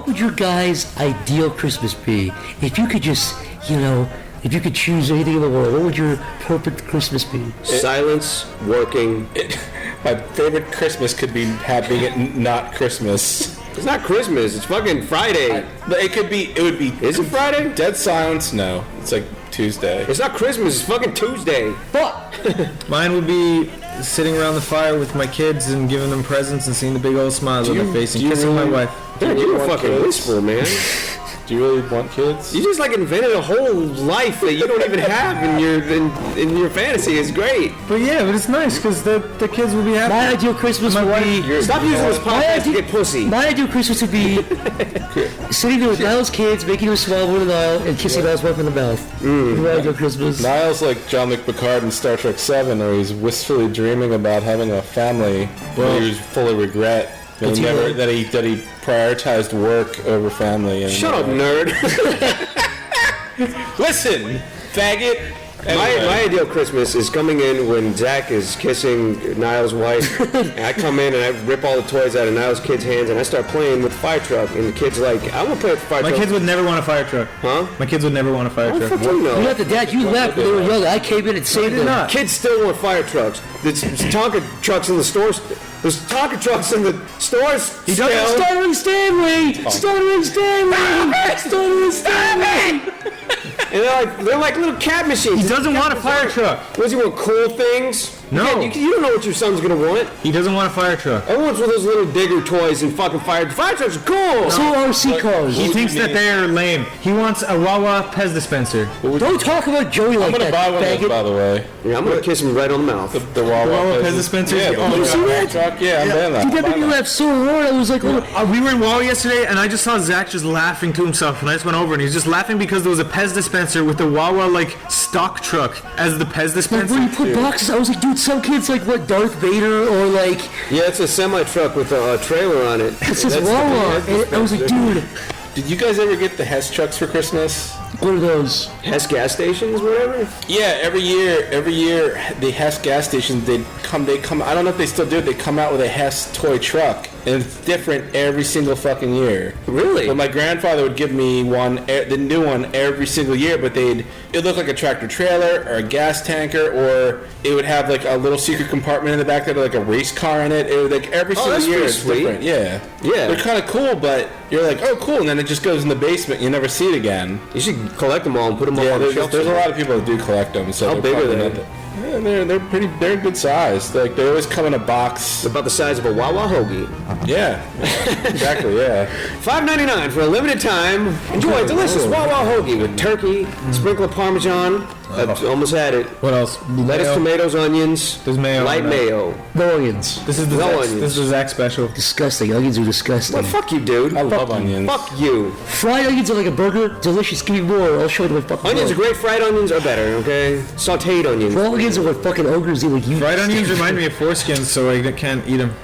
would your guys' ideal Christmas be? If you could just, if you could choose anything in the world, what would your perfect Christmas be? Silence, working. My favorite Christmas could be having it not Christmas. It's not Christmas. It's fucking Friday. It would be. Is it Friday? Dead silence? No. It's like Tuesday. It's not Christmas. It's fucking Tuesday. Fuck. Mine would be sitting around the fire with my kids and giving them presents and seeing the big old smiles on their face and kissing my wife. Dude, you're a fucking whisperer, man. Do you really want kids? You just like invented a whole life that you don't even have in your fantasy. It's great. But it's nice because the kids will be happy. My ideal Christmas would be... Stop using this podcast to get pussy. My ideal Christmas would be sitting there with Niall's kids, making him smile more than Niall, and kissing Niall's wife in the mouth. My ideal Christmas. Niall's like John McPicard in Star Trek 7, where he's wistfully dreaming about having a family, but he was full of regret. That he prioritized work over family. And, Shut up, nerd. Listen, faggot. Anyway. My ideal Christmas is coming in when Zach is kissing Niall's wife, and I come in and I rip all the toys out of Niall's kids' hands, and I start playing with the fire truck, and the kid's like, I want to play with the fire truck. My kids would never want a fire truck. Huh? My kids would never want a fire truck. You know. You're not the dad. You left when they were young. I came in and saved them. Kids still want fire trucks. There's Tonka trucks in the stores. There's Tonka trucks in the stores. Stuttering Stanley! Stuttering Stanley! Stuttering Stanley! And they're like little cab machines. He doesn't want a fire truck. What does he want? Cool things? No. You don't know what your son's gonna want. He doesn't want a fire truck. Everyone's with those little digger toys and fucking fire trucks are cool. So RC cars. He thinks that they're lame. He wants a Wawa Pez dispenser. Don't talk about Joey like that. I'm gonna buy one of those, by the way. Yeah, I'm gonna kiss him right on the mouth. The Wawa Pez dispenser. Yeah, you see that? Truck. Yeah, I'm buying that. Dude, that made me laugh so hard. I was like, we were in Wawa yesterday, and I just saw Zach just laughing to himself, and I just went over, and he's just laughing because there was a Pez dispenser with the Wawa like stock truck as the Pez dispenser. where you put boxes. I was like, dude, some kids like what Darth Vader or like. Yeah, it's a semi truck with a trailer on it. It says Wawa. And I was like, dude. Did you guys ever get the Hess trucks for Christmas? What are those? Hess gas stations, whatever. Yeah, every year the Hess gas stations they come. I don't know if they still do it. They come out with a Hess toy truck, and it's different every single fucking year. Really? But my grandfather would give me the new one every single year. But it look like a tractor trailer or a gas tanker, or it would have like a little secret compartment in the back that had like a race car in it. It would like every single year it's different. Yeah. They're kind of cool, but you're like, oh, cool, and then it just goes in the basement. You never see it again. You should collect them all and put them all on the shelf. There's a lot of people that do collect them. So how big are they? Yeah, they're good size. Like they always come in a box. About the size of a Wawa hoagie. Yeah, exactly. Yeah. $5.99 for a limited time. Enjoy a delicious Wawa hoagie with turkey, sprinkle of Parmesan. I've almost had it. What else? Lettuce, Mayo? tomatoes, onions. There's mayo Light on that. mayo. No onions. This is the No Zach, onions. this is the Zach special. Disgusting. Onions are disgusting. Well, fuck you, dude. I love onions. Fuck you. Fried onions are like a burger. Delicious. Give me more. I'll show you my fucking Onions are love. great. Fried onions are better, okay? Sauteed onions. Raw onions are what fucking ogres eat. Like you. Fried onions remind me of foreskins, so I can't eat them.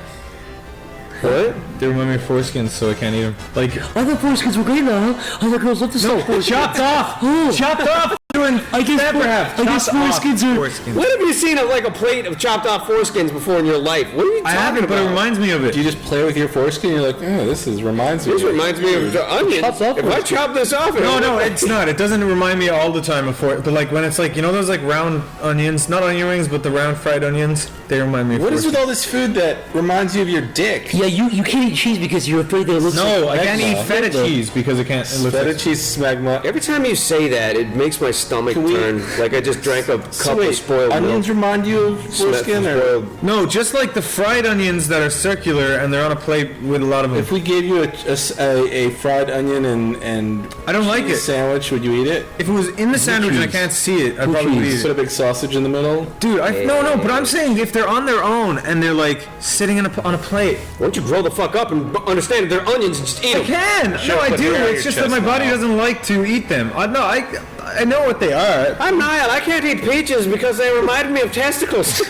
What? They remind me of foreskins, so I can't eat them. Like I thought foreskins were great now. Huh? I thought girls love to sell foreskins. chopped off. Oh. Chopped off. Doing I guess half. I guess Chopped off foreskins are. foreskins. When have you seen a plate of chopped off foreskins before in your life? What are you I talking haven't, about? but it reminds me of it. Do you just play with your foreskin? You're like, oh, this reminds me. This reminds me of onions. Chopped off If I chop this off, No, it's not. It doesn't remind me all the time of but like when it's like, you know those like round onions, not onion rings, but the round fried onions, they remind me of What is foreskins. with all this food that reminds you of your dick? Yeah, you can't eat cheese because you're afraid that it looks No, I like can't eat feta cheese because it can't. It looks Feta like, cheese smegma. Every time you say that, it makes my stomach Can we- turn like I just drank a cup of spoiled onions milk. remind you of foreskin, or Spoiled. no, just like the fried onions that are circular and they're on a plate with a lot of them. if we gave you a fried onion and I don't like cheese it. sandwich, would you eat it? If it was in the sandwich and I cheese? can't see it, I'd probably cheese? eat Put a it. big sausage in the middle. Dude, no, but I'm saying if they're on their own and they're like sitting on a plate. Why don't you grow the fuck up and understand that they're onions and just eat I them? can. No, I put do. hair on It's your just that my chest body now. doesn't like to eat them. I know what they are. I'm Niall. I can't eat peaches because they remind me of testicles.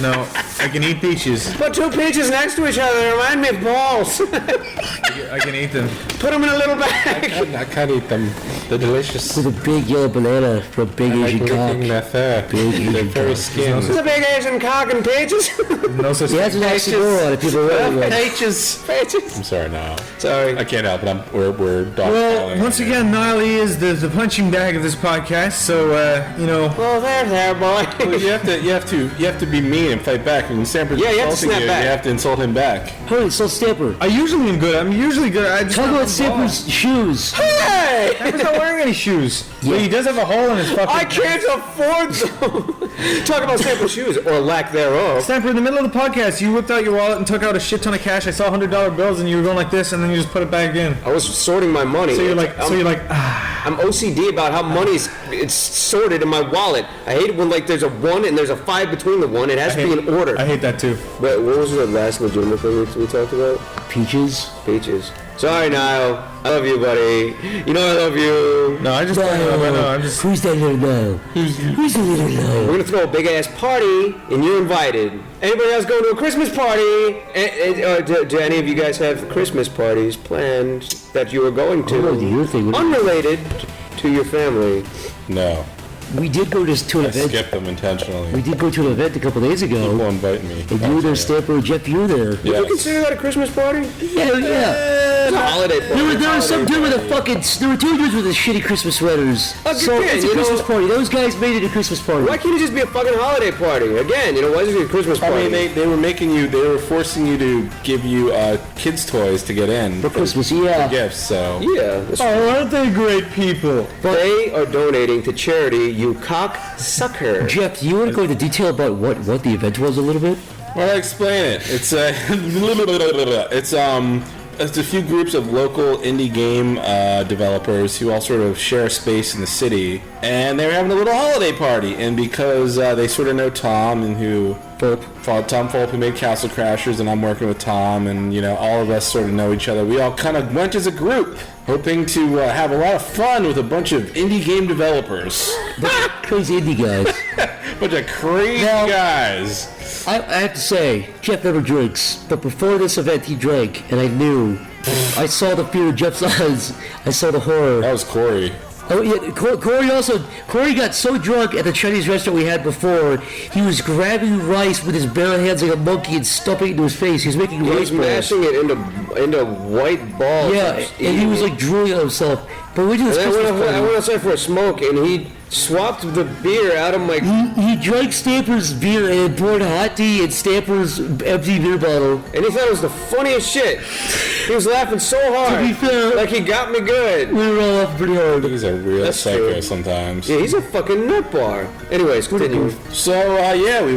No, I can eat peaches. Put two peaches next to each other, they remind me of balls. I can eat them. Put them in a little bag. I can't eat them. They're delicious. with a big yellow banana for a big I Asian like cock. licking their fur. They're very skin. It's a big Asian cock and peaches. No such Yeah, that's an oxymoron. If people really Peaches. Peaches. I'm sorry, no. Sorry. I can't help it. We're dog Well, once again, Niall is the punching bag of this podcast. So you know, Oh, there, boy. you have to be mean and fight back. And Sanford's Yeah, you have to insulting snap you. back. You have to insult him back. Holy, so Stamper. I usually am good. I'm usually good. I just Talk don't about have Stamper's shoes. Hey! He's not wearing any shoes. But he does have a hole in his fucking. I can't afford them. Talk about sample shoes or lack thereof. Stamper, in the middle of the podcast, you whipped out your wallet and took out a shit ton of cash. I saw $100 bills, and you were going like this, and then you just put it back in. I was sorting my money. So you're like, I'm OCD about how money's it's sorted in my wallet. I hate it when like there's a 1 and there's a 5 between the 1. It has to be in order. I hate that too. But what was the last legitimate thing we talked about? Peaches. Peaches. Sorry, Niall. I love you, buddy. You know I love you. No, I just don't know. I'm just. Who's that little no? Who's the little We're no? gonna throw a big ass party, and you're invited. Anybody else going to a Christmas party? Do any of you guys have Christmas parties planned that you are going to? Oh, your thing. Unrelated to your family. No, We did go to an I event. skipped them intentionally. We did go to an event a couple days ago. People invite me. And you were there, Stamper. Jeff, you were there. Would you Yes. consider that a Christmas party? Yeah, yeah. It's a holiday party. There was some dude with a fucking. There were two dudes with the shitty Christmas sweaters. Oh, So good, it's a you know- Christmas party. Those guys made it a Christmas party. Why can't it just be a fucking holiday party? Again, you know, why is it a Christmas I party? mean, they were forcing you to give you kids' toys to get in For Christmas, yeah. gifts. So Yeah, that's Oh, aren't they great people? they are donating to charity, you cock sucker. Jeff, do you want to go into detail about what the event was a little bit? well, I'll explain it. It's a few groups of local indie game developers who all sort of share a space in the city, and they were having a little holiday party. And because they sort of know Tom and Tom Fulp, who made Castle Crashers, and I'm working with Tom, and you know, all of us sort of know each other. We all kind of went as a group, hoping to have a lot of fun with a bunch of indie game developers, Crazy indie guys. bunch of crazy Now- guys. I have to say, Jeff never drinks, but before this event he drank, and I knew. I saw the fear in Jeff's eyes. I saw the horror. That was Corey. Oh yeah, Corey got so drunk at the Chinese restaurant we had before, he was grabbing rice with his bare hands like a monkey and stuffing it into his face. He was making rice He's balls. mashing it into white balls. Yeah, and he was like drooling on himself. But we did this And Christmas I party. went outside for a smoke, and he swapped the beer out of my... He drank Stamper's beer and poured hot tea in Stamper's empty beer bottle. And he thought it was the funniest shit. He was laughing so hard. To be fair, like he got me good. we were all laughing pretty hard. He's a real That's psycho true. sometimes. Yeah, he's a fucking nutbar. Anyways, continue. So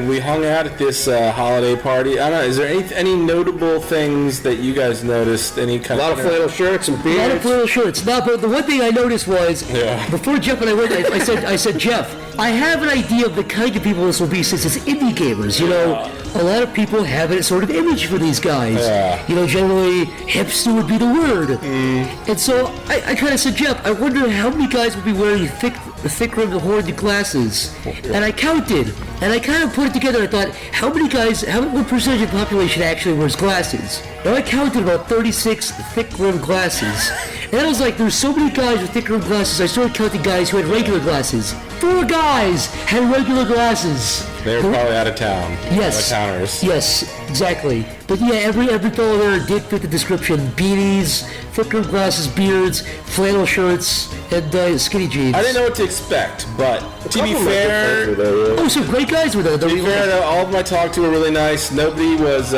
we hung out at this holiday party. I don't know. Is there any notable things that you guys noticed? Any A kind lot of flannel shirts and A lot of beards. flannel shirts. No, but the one thing I noticed was, Yeah. before Jeff and I went, I said, Jeff, I have an idea of the kind of people this will be since it's indie gamers. You know, a lot of people have a sort of image for these guys. Yeah. You know, generally, hipster would be the word. And so I kind of said, Jeff, I wonder how many guys would be wearing thick-rimmed horned glasses. And I counted, and I kind of put it together. I thought, how many guys, what percentage of the population actually wears glasses? And I counted about 36 thick-rimmed glasses. And I was like, there's so many guys with thick-rimmed glasses, I started counting guys who had regular glasses. 4 guys had regular glasses. They were probably out of town. Yes. Out of towners. Yes, exactly. But yeah, every fellow there did fit the description. Beanies, thick-rimmed glasses, beards, flannel shirts, and skinny jeans. I didn't know what to expect, but to be Couple of my fair, good friends were there, yeah. Oh, some great guys were there. To be fair, though, all of them I talked to were really nice. Nobody was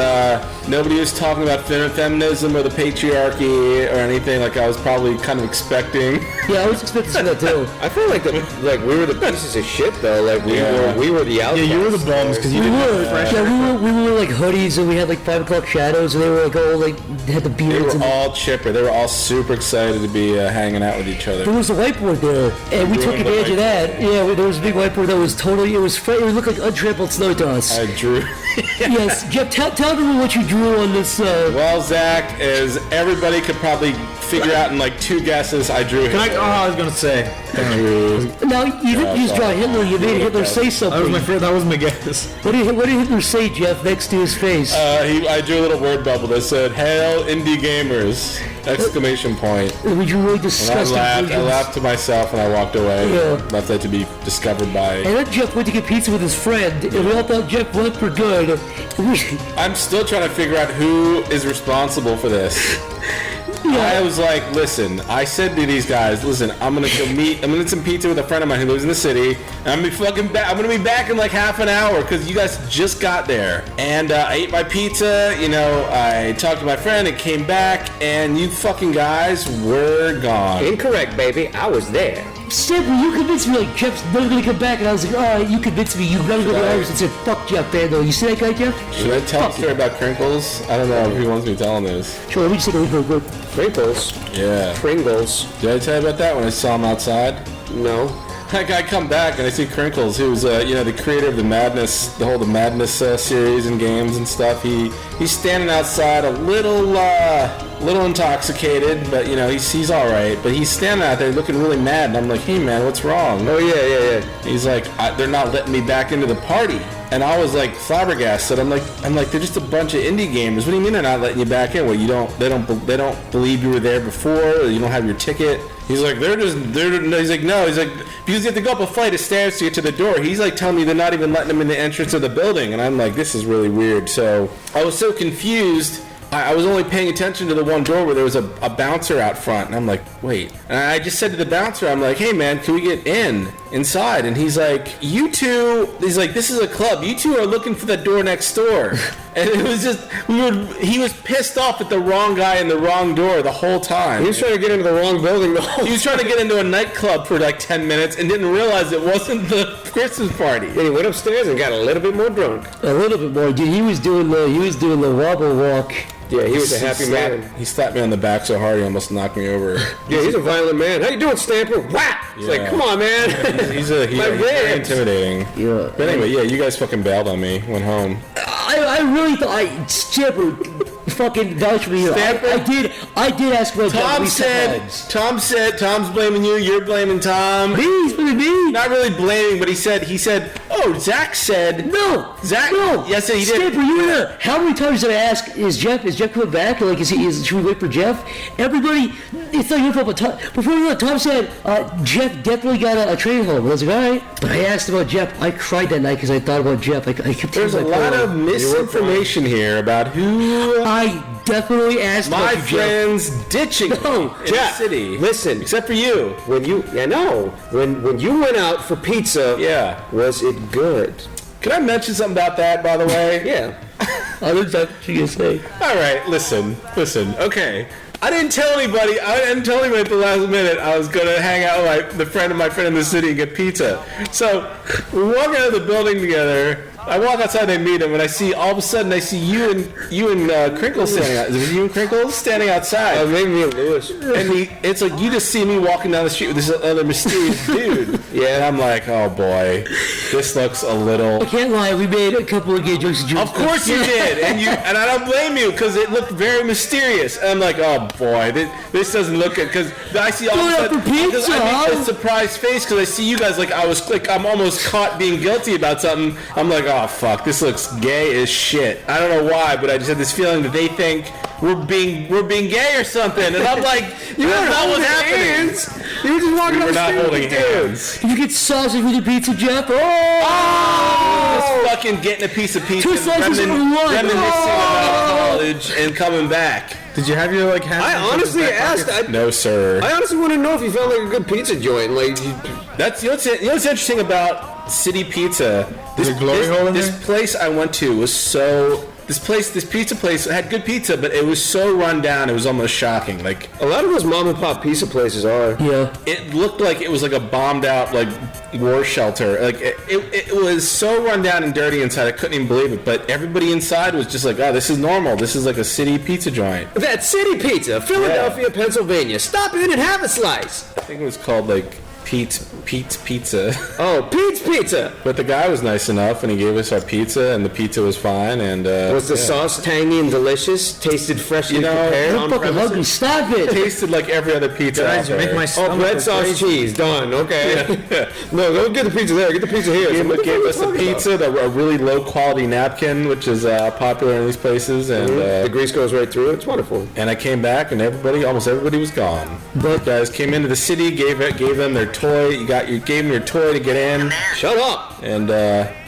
talking about feminism or the patriarchy or anything like I was probably kind of expecting. Yeah, I was expecting some of that too. I feel like we were the pieces of shit though. Like we were the outcasts. Yeah, you were the bums because you We didn't have were, the fresh. yeah, we were like hoodies and we had like 5 o'clock shadows and they were like all like had the They beards were and all chipper. They were all super excited to be hanging out with each other. there was a whiteboard there and we took Ruined the advantage of that. Yeah, there was a big whiteboard that was totally it looked like untrampled snow to us. I drew. Yes, Jeff, tell everyone what you drew on this. Well, Zach, as everybody could probably figure out in like 2 guesses, I drew Can I, Hitler. I was gonna say I drew. Now you didn't just draw Hitler. You made Hitler say something. that was my guess. What did Hitler say, Jeff, next to his face? I drew a little word bubble that said "Hail indie gamers!" Exclamation point. We drew really And I disgusting laughed. I versions. laughed to myself and I walked away. Yeah. Left that to be discovered by. And then Jeff went to get pizza with his friend, and we all thought Jeff went for good. I'm still trying to figure out who is responsible for this. I was like, listen, I said to these guys, listen, I'm gonna get some pizza with a friend of mine who lives in the city, and I'm gonna be back in like half an hour because you guys just got there. And I ate my pizza, I talked to my friend, it came back, and you fucking guys were gone. Incorrect, baby. I was there. Simple, you convinced me, like, Jeff's never gonna come back, and I was like, alright, you convinced me, you gotta go to the office and said, fuck Jeff Bando. You see that guy, Jeff? Should I tell a story about Crinkles? I don't know if he wants me telling this. Sure, let me just take a look real quick. Pringles. Yeah. Pringles. Did I tell you about that when I saw him outside? No. Like I come back and I see Crinkles, who's the creator of the Madness series and games and stuff. He's standing outside, a little intoxicated, but he's all right. But he's standing out there looking really mad, and I'm like, hey man, what's wrong? Oh yeah. He's like, they're not letting me back into the party. And I was like flabbergasted. I'm like, they're just a bunch of indie gamers. What do you mean they're not letting you back in? Well, they don't believe you were there before, or you don't have your ticket. He's like, he's like, no, he's like, because you have to go up a flight of stairs to get to the door. He's like telling me they're not even letting him in the entrance of the building. And I'm like, this is really weird. So I was so confused. I was only paying attention to the one door where there was a bouncer out front. And I'm like, wait. And I just said to the bouncer, I'm like, hey man, can we get inside? And he's like, he's like, this is a club. You two are looking for the door next door. And it was just, he was pissed off at the wrong guy in the wrong door the whole time. He was trying to get into the wrong building the whole He was trying to get into a nightclub for like 10 minutes and didn't realize it wasn't the Christmas party. Then he went upstairs and got a little bit more drunk. A little bit more, dude. He was doing the wobble walk. Yeah, he was a happy man. He slapped me on the back so hard he almost knocked me over. Yeah, he's a violent man. How you doing, Stamper? Whap! It's like, come on, man. He's My very ribs. intimidating. Yeah. But anyway, yeah, you guys fucking bailed on me. Went home. I really thought Stamper fucking vouch for me here. I did ask about Tom said, Tom's blaming you, you're blaming Tom. He's blaming me. Not really blaming, but he said, oh, Zach said. No. Zach. No. Yes, he did. Stamper, you were there. How many times did I ask, is Jeff coming back? Like, should we wait for Jeff? Everybody, it's not your fault, but Tom, before we went, Tom said, Jeff definitely got a train home. I was like, all right. But I asked about Jeff. I cried that night because I thought about Jeff. I kept There's a lot of misinformation here about who. I definitely asked My about you, Jeff. friends ditching me in Jeff, the city. listen. Except for you. When you went out for pizza, Yeah. was it good? Can I mention something about that, by the way? Yeah. I don't know what you're gonna say. All right, listen. Okay. I didn't tell anybody at the last minute I was going to hang out with my friend in the city and get pizza. So, we're walking out of the building together. I walk outside and I meet him, and all of a sudden I see you and Crinkles standing out. Is it you and Crinkles standing outside? Maybe me and Lewis. And it's like you just see me walking down the street with this other mysterious dude. Yeah. And I'm like, oh boy, this looks a little. I can't lie, we made a couple of gay jokes. Of course you did, and I don't blame you because it looked very mysterious. And I'm like, oh boy, this doesn't look good because I see all of a sudden because I make a surprised face because I see you guys I'm almost caught being guilty about something. I'm like, oh fuck, this looks gay as shit. I don't know why, but I just had this feeling that they think we're being gay or something, and I'm like, You that's weren't not what's holding happening. hands. You were just walking We up were the not street holding with the dude. hands. Did you get sausage with your pizza, Jeff? Just fucking getting a piece of pizza, Two and slices in one. reminiscing about college and coming back. Did you have your hands? I honestly asked. No, sir. I honestly want to know if you found like a good pizza joint. That's what's interesting about City Pizza. Is there glory hole in this there? place I went to was so. This pizza place had good pizza, but it was so run down. It was almost shocking. Like a lot of those mom and pop pizza places are. Yeah. it looked like it was like a bombed out war shelter. Like it was so run down and dirty inside. I couldn't even believe it. But everybody inside was just like, oh, this is normal. This is like a city pizza joint. That's City Pizza, Philadelphia, Pennsylvania. Stop in and have a slice. I think it was called Pete's Pizza. Oh, Pete's Pizza. But the guy was nice enough, and he gave us our pizza, and the pizza was fine. And Was the sauce tangy and delicious? Tasted freshly prepared I'm on fucking hungry. premises? Stop it. tasted like every other pizza out Guys, you there. make my Oh, stomach bread, go sauce, crazy. cheese. Done. Okay. No, don't get the pizza there. Get the pizza here. So what the Gave fuck are us you the talking pizza, a really low quality napkin, which is popular in these places, and about? The grease goes right through it. It's wonderful. I came back, and almost everybody was gone. But guys came into the city, gave them their toy. You gave them your toy to get in, Shut up. and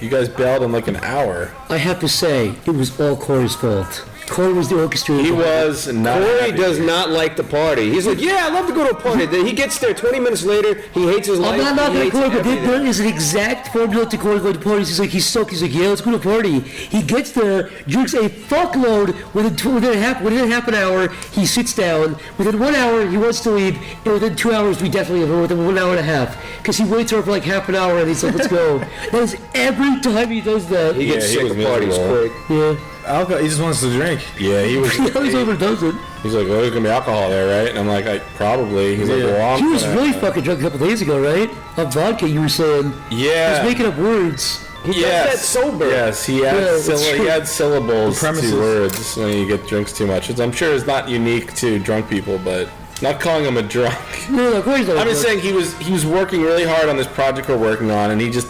you guys bailed in like an hour. I have to say, it was all Corey's fault. Corey was the orchestrator. He was not. Corey happy. does not like the party. He's like, yeah, I love to go to a party. Then he gets there 20 minutes later. He hates his life. I'm not knocking he at hates Corey, but everything. there is an exact formula to Corey going to parties. He's stoked. He's like, yeah, let's go to a party. He gets there, drinks a fuckload. Within half an hour, he sits down. Within 1 hour, he wants to leave. And within 2 hours, we definitely have. Within 1 hour and a half, because he waits there for like half an hour, and he's like, let's go. That is every time he does that. He gets Yeah, he sick was of parties miserable. quick. Yeah. Alcohol. He just wants to drink. Yeah, he was. He always overdoes it. He's like, well, there's gonna be alcohol there, right? And I'm like probably. He's like, well, He was really fucking drunk a couple days ago, right? On vodka, you were saying. Yeah. He was making up words. He does that sober. Yes, he had syllables to words when you get drinks too much. I'm sure it's not unique to drunk people, but not calling him a drunk. No, Corey's not. I'm just saying he was working really hard on this project we're working on, and he just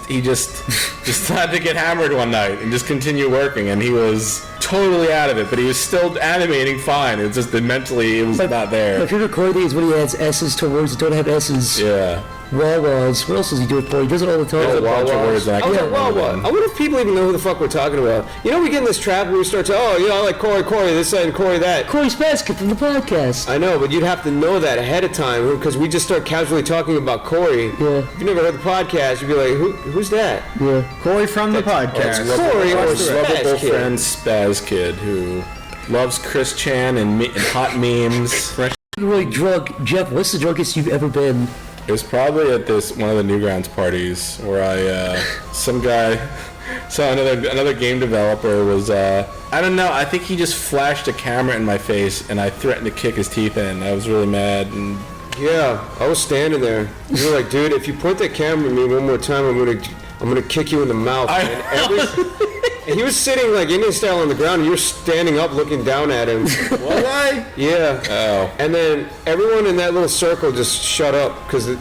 had to get hammered one night and just continue working, and he was totally out of it, but he was still animating fine. It's just that mentally it was not My there. favorite Corey thing is when he adds S's to words that don't have S's. Yeah. Wawas. What else does he do it for? He does it all the There's a time. bunch of words that I I was can't like, remember. I wonder if people even know who the fuck we're talking about. You know, we get in this trap where we start to, I like Corey, this and Corey, that. Corey's basket from the podcast. I know, but you'd have to know that ahead of time because we just start casually talking about Corey. Yeah. If you never heard the podcast, you'd be like, who's that? Yeah. Corey from the podcast. Corey or Lovable Spaz Kid. friend Spaz Kid who loves Chris Chan and hot memes. Really drunk. Jeff, what's the drunkest you've ever been? It was probably at one of the Newgrounds parties where some guy saw another game developer was I don't know, I think he just flashed a camera in my face and I threatened to kick his teeth in. I was really mad and Yeah, I was standing there. You were like, dude, if you point that camera at me one more time, I'm gonna kick you in the mouth. And he was sitting like Indian style on the ground, and you were standing up looking down at him. was I? Yeah. Oh. And then everyone in that little circle just shut up because I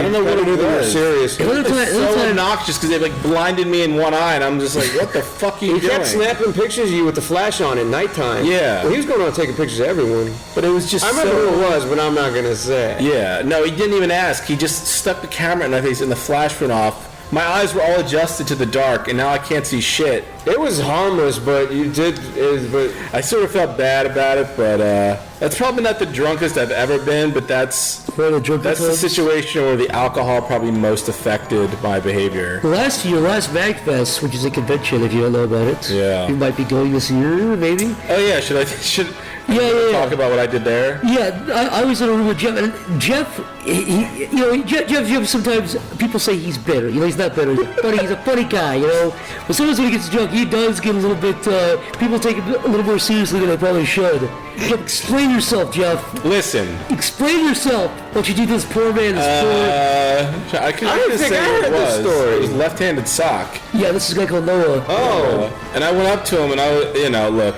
don't know what it knew they were was. serious. Another time- It's another so time- obnoxious because they blinded me in one eye and I'm just like, what the fuck are you He doing? kept snapping pictures of you with the flash on at nighttime. Yeah. Well, he was going around taking pictures of everyone. But it was just I remember who it was, but I'm not gonna say. Yeah, no, he didn't even ask. He just stuck the camera in my face and the flash went off. my eyes were all adjusted to the dark, and now I can't see shit. It was harmless, but you did. But I sort of felt bad about it, but that's probably not the drunkest I've ever been, but that's the situation where the alcohol probably most affected my behavior. Last MagFest, which is a convention, if you don't know about it, you might be going this year, maybe. Oh yeah, should I talk about what I did there? Yeah, I was in a room with Jeff, and Jeff, Jeff. Sometimes people say he's bitter. He's not bitter. He's a funny guy. But sometimes when he gets drunk, he does get a little bit. People take it a little more seriously than they probably should. Jeff, explain yourself, Jeff. Listen. Explain yourself. What you did to this poor man. I can just say what it was. It was left-handed sock. Yeah, this is a guy called Noah. And I went up to him, and look,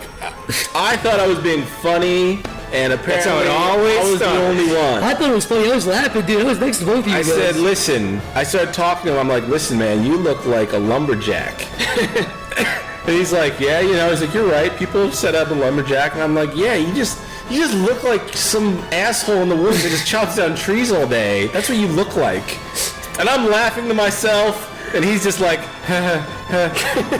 I thought I was being funny, and apparently I was the only one. I thought it was funny. I was laughing, dude. I was next to both of you guys. I said, listen. I started talking to him. I'm like, listen, man, you look like a lumberjack. And he's like, yeah, he's like, you're right. People have set up a lumberjack. And I'm like, yeah, you just look like some asshole in the woods that just chops down trees all day. That's what you look like. And I'm laughing to myself. And he's just like,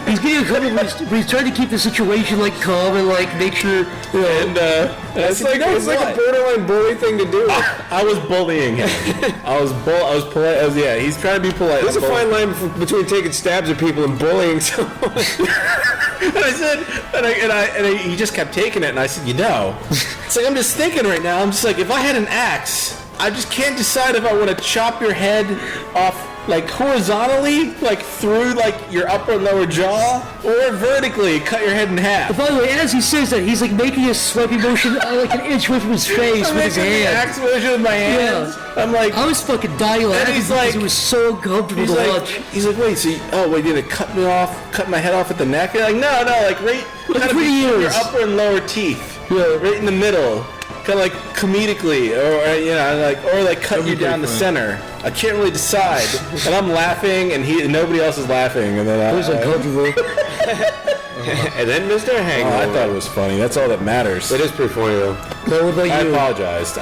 he's getting uncomfortable, but he's trying to keep the situation calm and make sure. And it's like a borderline bully thing to do. I was bullying him. I was polite. He's trying to be polite. There's a fine line between taking stabs at people and bullying someone. And I said, and he just kept taking it, and I said, it's like I'm just thinking right now. I'm just like, if I had an axe, I just can't decide if I want to chop your head off. Horizontally, through your upper and lower jaw, or vertically cut your head in half. By the way, as he says that, he's making a swiping motion an inch away from his face with his hand. Axe motion with my hands. Yeah. I'm like, I was fucking dying laughing because it was so uncomfortable to watch. He's like, wait, so you gonna cut my head off at the neck? You're like, no, right kind of between your upper and lower teeth. Yeah, right in the middle. Kind of comedically, or cut you down the center. I can't really decide, and I'm laughing, and nobody else is laughing, and then it was uncomfortable. And then Mr. Hangover. I thought it was funny. That's all that matters. It is pretty funny though. No, what about you? I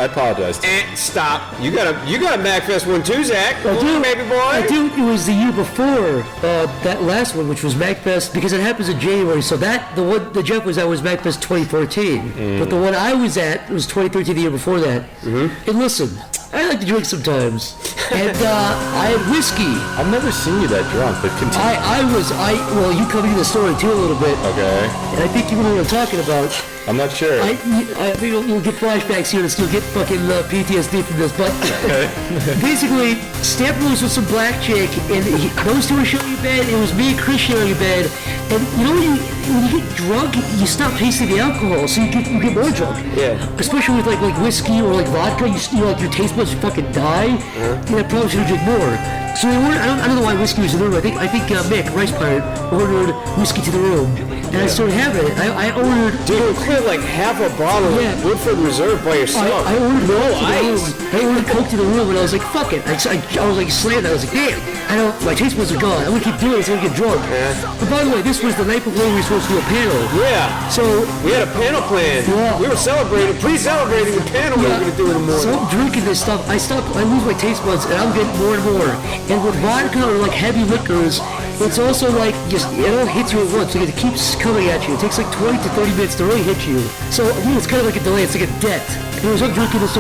apologized. Stop. You got a MagFest one too, Zach. Baby boy. Dude, it was the year before that last one, which was MagFest, because it happens in January. So the one that Jeff was at was MagFest 2014, but the one I was at was 2013, the year before that. Mm-hmm. And listen, I like to drink sometimes, and I had whiskey. I've never seen you that drunk, but continue. Well, you come into the story too a little bit. Okay. And I think you know what I'm talking about. I'm not sure. You'll get flashbacks here, and you'll get fucking PTSD from this, but basically, Stamp was with some black chick, and those two were sharing your bed. It was me and Chris sharing your bed, and when you get drunk, you stop tasting the alcohol, so you get more drunk. Yeah. Especially with like whiskey or vodka, your taste buds fucking die. And I probably should have drank more. So I don't know why whiskey was in the room. I think Mick, Rice Pirate, ordered whiskey to the room, and I started having it. I ordered. Dude, you cleared half a bottle of Woodford Reserve by yourself. I ordered no ice. I ordered Coke to the room, and I was like, fuck it. I was slammed. I was like, damn. My taste buds are gone. I'm gonna keep doing it so I can get drunk. But by the way, this was the night before we were supposed to do a panel. Yeah. So we had a panel planned. Yeah. We were pre-celebrating the panel we were gonna do in the morning. So I'm drinking this stuff. I lose my taste buds, and I'm getting more and more. And with vodka or heavy liquors, it's also it all hits you at once. It keeps coming at you. It takes 20 to 30 minutes to really hit you. So it's kind of like a delay. It's like a debt. And I was drinking this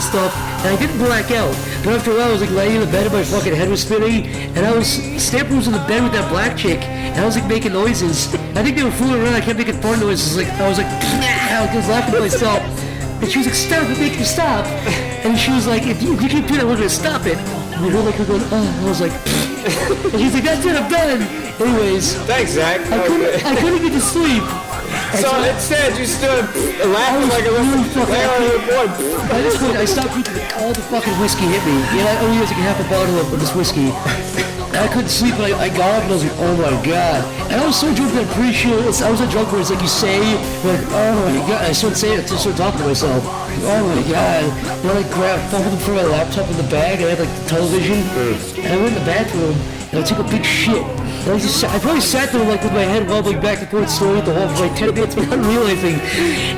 stuff, and I didn't black out. But after a while, I was laying in the bed, and my fucking head was spinning, and Stamper was in the bed with that black chick, and I was making noises. I think they were fooling around. I kept making fart noises. I was laughing to myself. And she was like, stop it, make me stop. And she was like, if you keep doing that, we're gonna stop it. And we heard her going, oh, and I was like, and she's like, that's it, I'm done. Anyways. Thanks, Zach. I couldn't get to sleep. So instead, you stood laughing like a little boy. At this point, I stopped drinking. All the fucking whiskey hit me. I only used half a bottle of this whiskey. I couldn't sleep, but I got up and I was like, oh my god. And I was so drunk that I'm pretty sure, I was a drunk where it's you say, oh my god. I started saying it, I started talking to myself. Oh my god. And I fumbled for my laptop in the bag, and I had the television. And I went in the bathroom, and I took a big shit. And I probably sat there with my head wobbling back and forth slowly the whole for 10 minutes without realizing.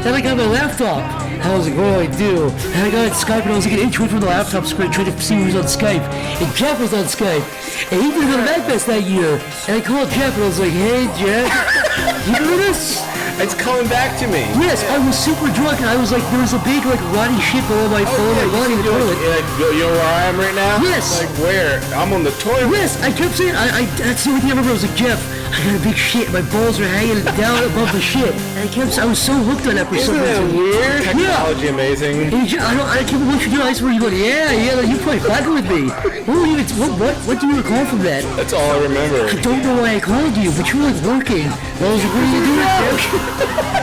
Then I got my laptop. And I was like, what do I do? And I got on Skype, and I was an inch away from the laptop screen trying to see who was on Skype. And Jeff was on Skype. And he didn't go to MagFest that year. And I called Jeff and I was like, hey, Jeff, you know this? It's coming back to me. Yes, I was super drunk and I was like, there was a big like rotting shit below my phone. I wanted to toilet. You know where I am right now? Yes. Like where? I'm on the toilet. Yes, I kept saying, that's the only thing I remember. I was like, Jeff, I got a big shit. My balls are hanging down above the shit. And I was so hooked on that for some Isn't that reason. weird? Yeah. Technology amazing. And I can't remember what you do. I swear you go, yeah, like, you probably fucking with me. What do you recall from that? That's all I remember. I don't know why I called you, but you were like working. And I was like, what are you doing, Jeff?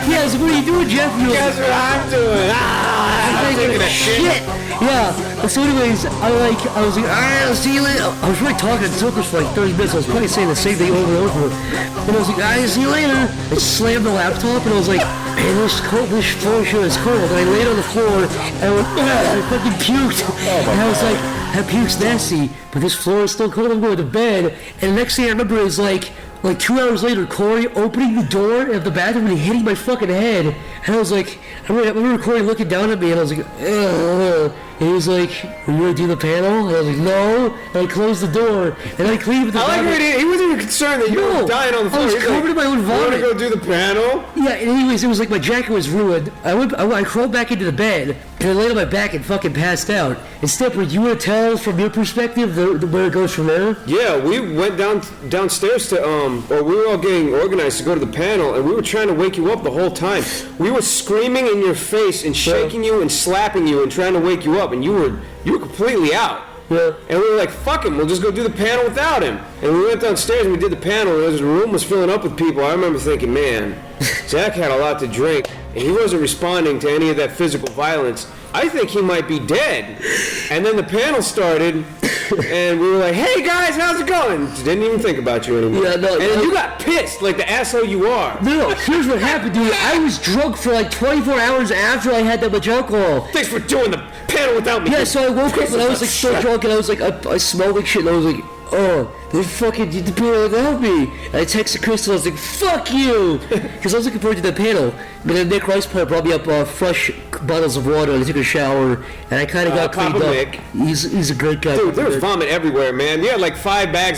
Yeah, I was like, what are you doing, Jeff? You Guess what I'm doing? I'm taking a shit. Yeah. So anyways, I was like, alright, I'll see you later. I was really talking in circles for like 30 minutes. I was probably saying the same thing over and over. And I was like, alright, I'll see you later. I slammed the laptop and I was like, man, this floor sure is cold. And I laid on the floor and I went, I fucking puked. And I was like, that puke's nasty, but this floor is still cold. I'm going to bed. And the next thing I remember is like 2 hours later, Corey opening the door of the bathroom and hitting my fucking head. And I was like, I remember Corey looking down at me and I was like, ugh. And he was like, are you going to do the panel? And I was like, no. And I closed the door and I cleaned the bathroom. He wasn't even concerned that you were dying on the floor. I was covered in my own vomit. You want to go do the panel? Yeah, and anyways, it was like my jacket was ruined. I crawled back into the bed and I laid on my back and fucking passed out. And Stepper, do you want to tell from your perspective where it goes from there? Yeah, we went downstairs to or we were all getting organized to go to the panel, and we were trying to wake you up the whole time. We were screaming in your face and shaking you and slapping you and trying to wake you up, and you were completely out. Yeah. And we were like, fuck him, we'll just go do the panel without him. And we went downstairs and we did the panel, and the room was filling up with people. I remember thinking, man, Zach had a lot to drink, and he wasn't responding to any of that physical violence. I think he might be dead. And then the panel started, and we were like, hey guys, how's it going? Didn't even think about you anymore. Yeah, no, and then you got pissed like the asshole you are. No, here's what happened, dude. I was drunk for like 24 hours after I had that much alcohol. Thanks for doing the panel without me. Yeah, so I woke up and I was like so drunk and I was like, I smelled like shit and I was like, oh, they fucking did the panel without me. And I texted Crystal, I was like, fuck you! Because I was looking forward to the panel. But then Nick Rice brought me up fresh bottles of water and I took a shower and I kind of got cleaned up. Nick. He's a great guy. Dude, there was vomit everywhere, man. We had like 5 bags of